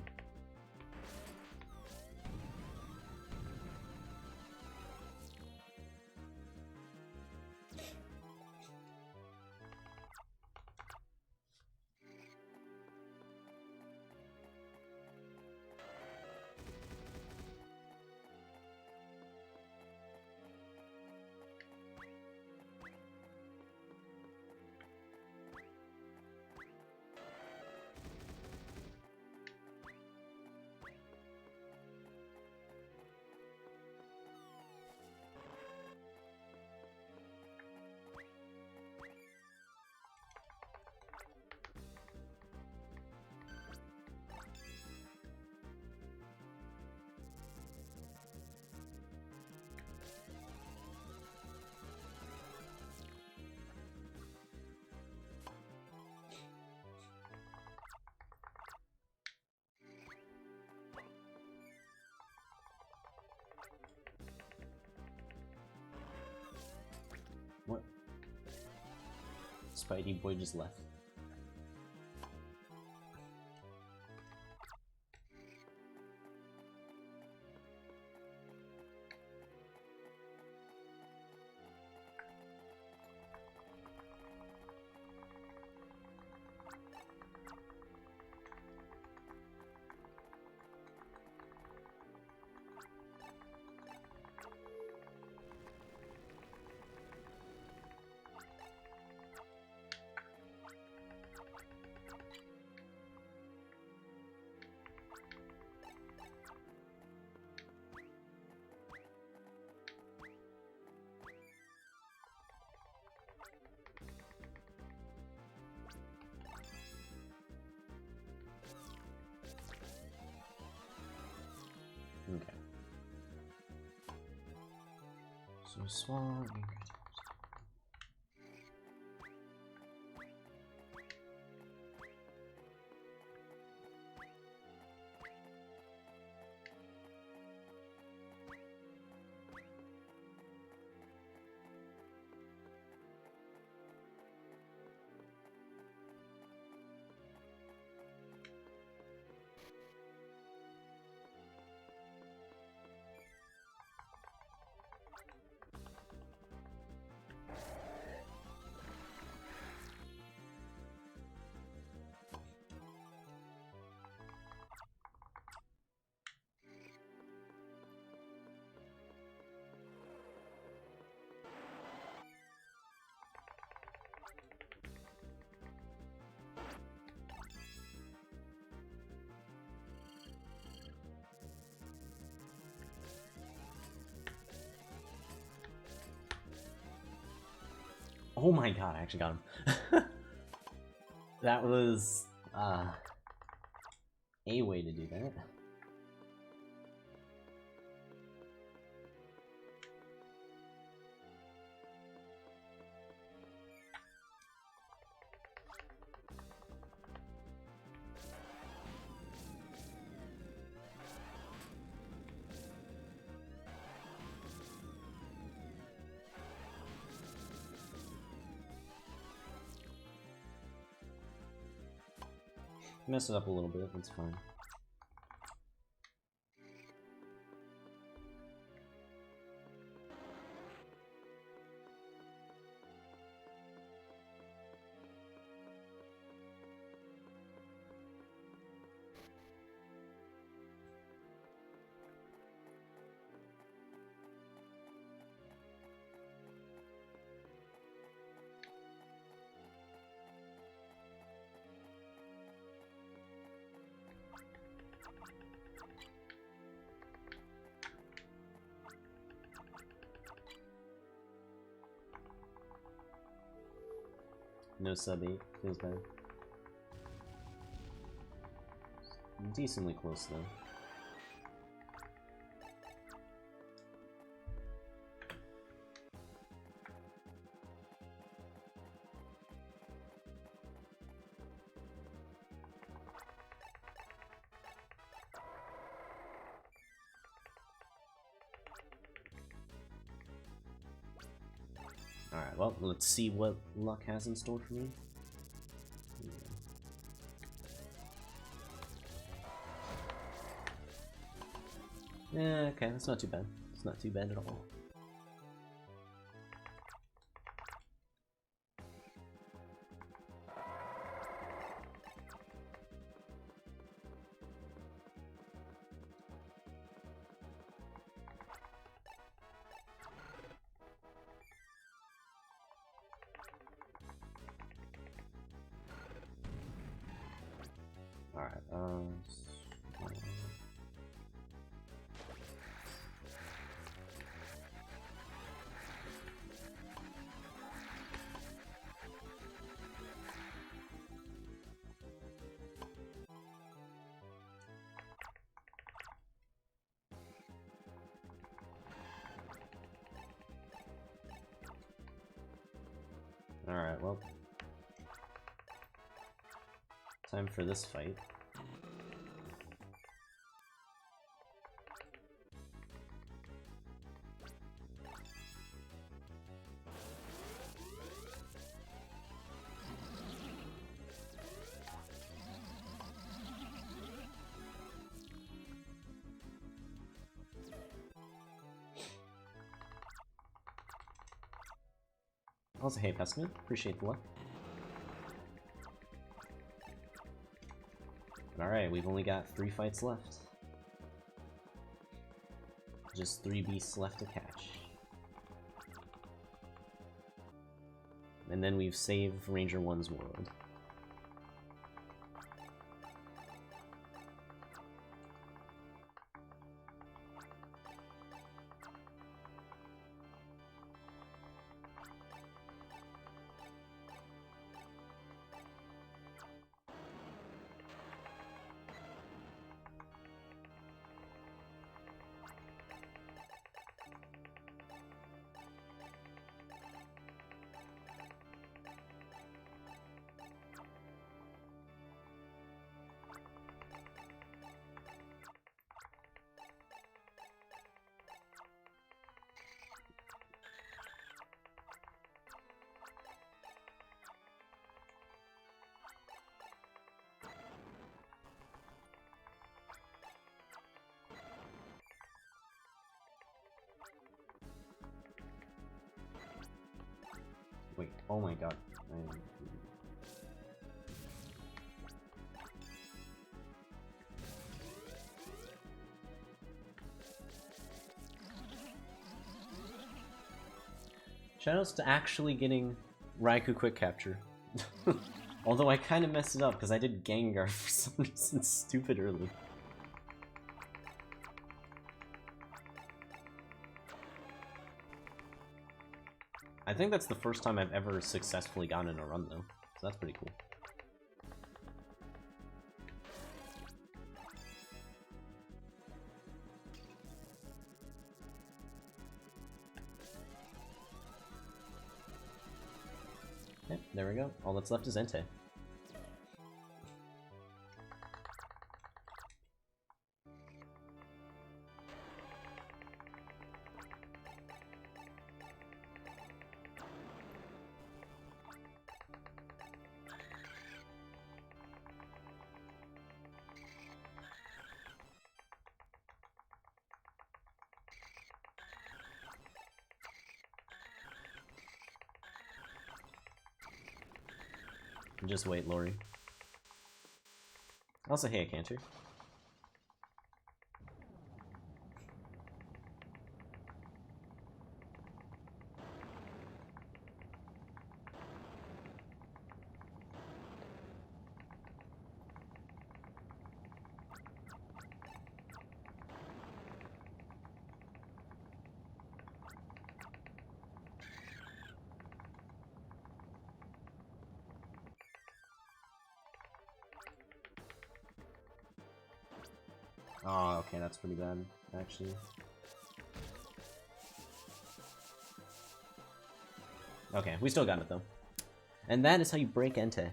What? Spidey boy just left. Okay. So swan. Oh my god, I actually got him. That was a way to do that. Mess it up a little bit, that's fine. No sub 8. Feels bad. Decently close, though. Alright, well, let's see what luck has in store for me. Yeah, okay, that's not too bad. It's not too bad at all. Alright, Alright, well. Time for this fight. Also, hey, Pessimist, appreciate the luck. Alright, we've only got 3 fights left. Just 3 beasts left to catch. And then we've saved Ranger 1's world. Wait, oh my god. Shoutouts to actually getting Raikou quick capture. Although I kind of messed it up because I did Gengar for some reason stupid early. I think that's the first time I've ever successfully gotten in a run, though, so that's pretty cool. Okay, there we go. All that's left is Entei. Just wait, Lori. Also, hey, Cantor. Oh, okay, that's pretty bad, actually. Okay, we still got it, though. And that is how you break Entei.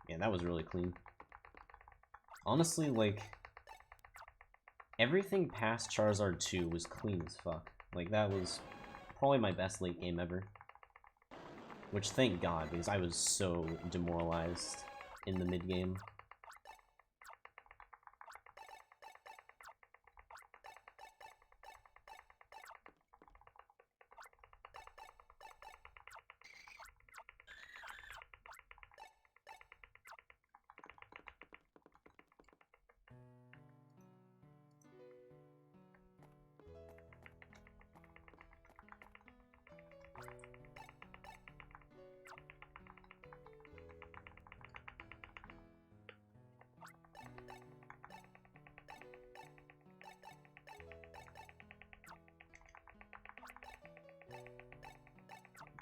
Yeah, that was really clean. Honestly, like, everything past Charizard 2 was clean as fuck. Like, that was probably my best late game ever. Which, thank God, because I was so demoralized in the mid-game.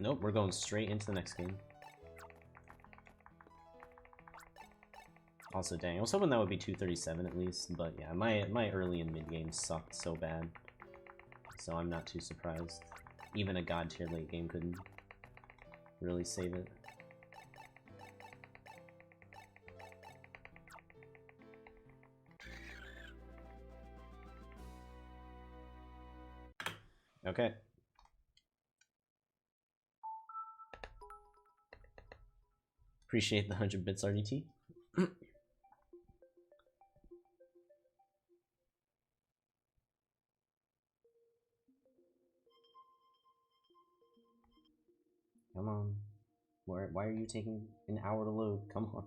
Nope, we're going straight into the next game. Also, dang, I was hoping that would be 237 at least, but yeah, my early and mid game sucked so bad. So I'm not too surprised. Even a god tier late game couldn't really save it. Okay. Appreciate the 100 bits RDT. Come on. Why are you taking an hour to load? Come on.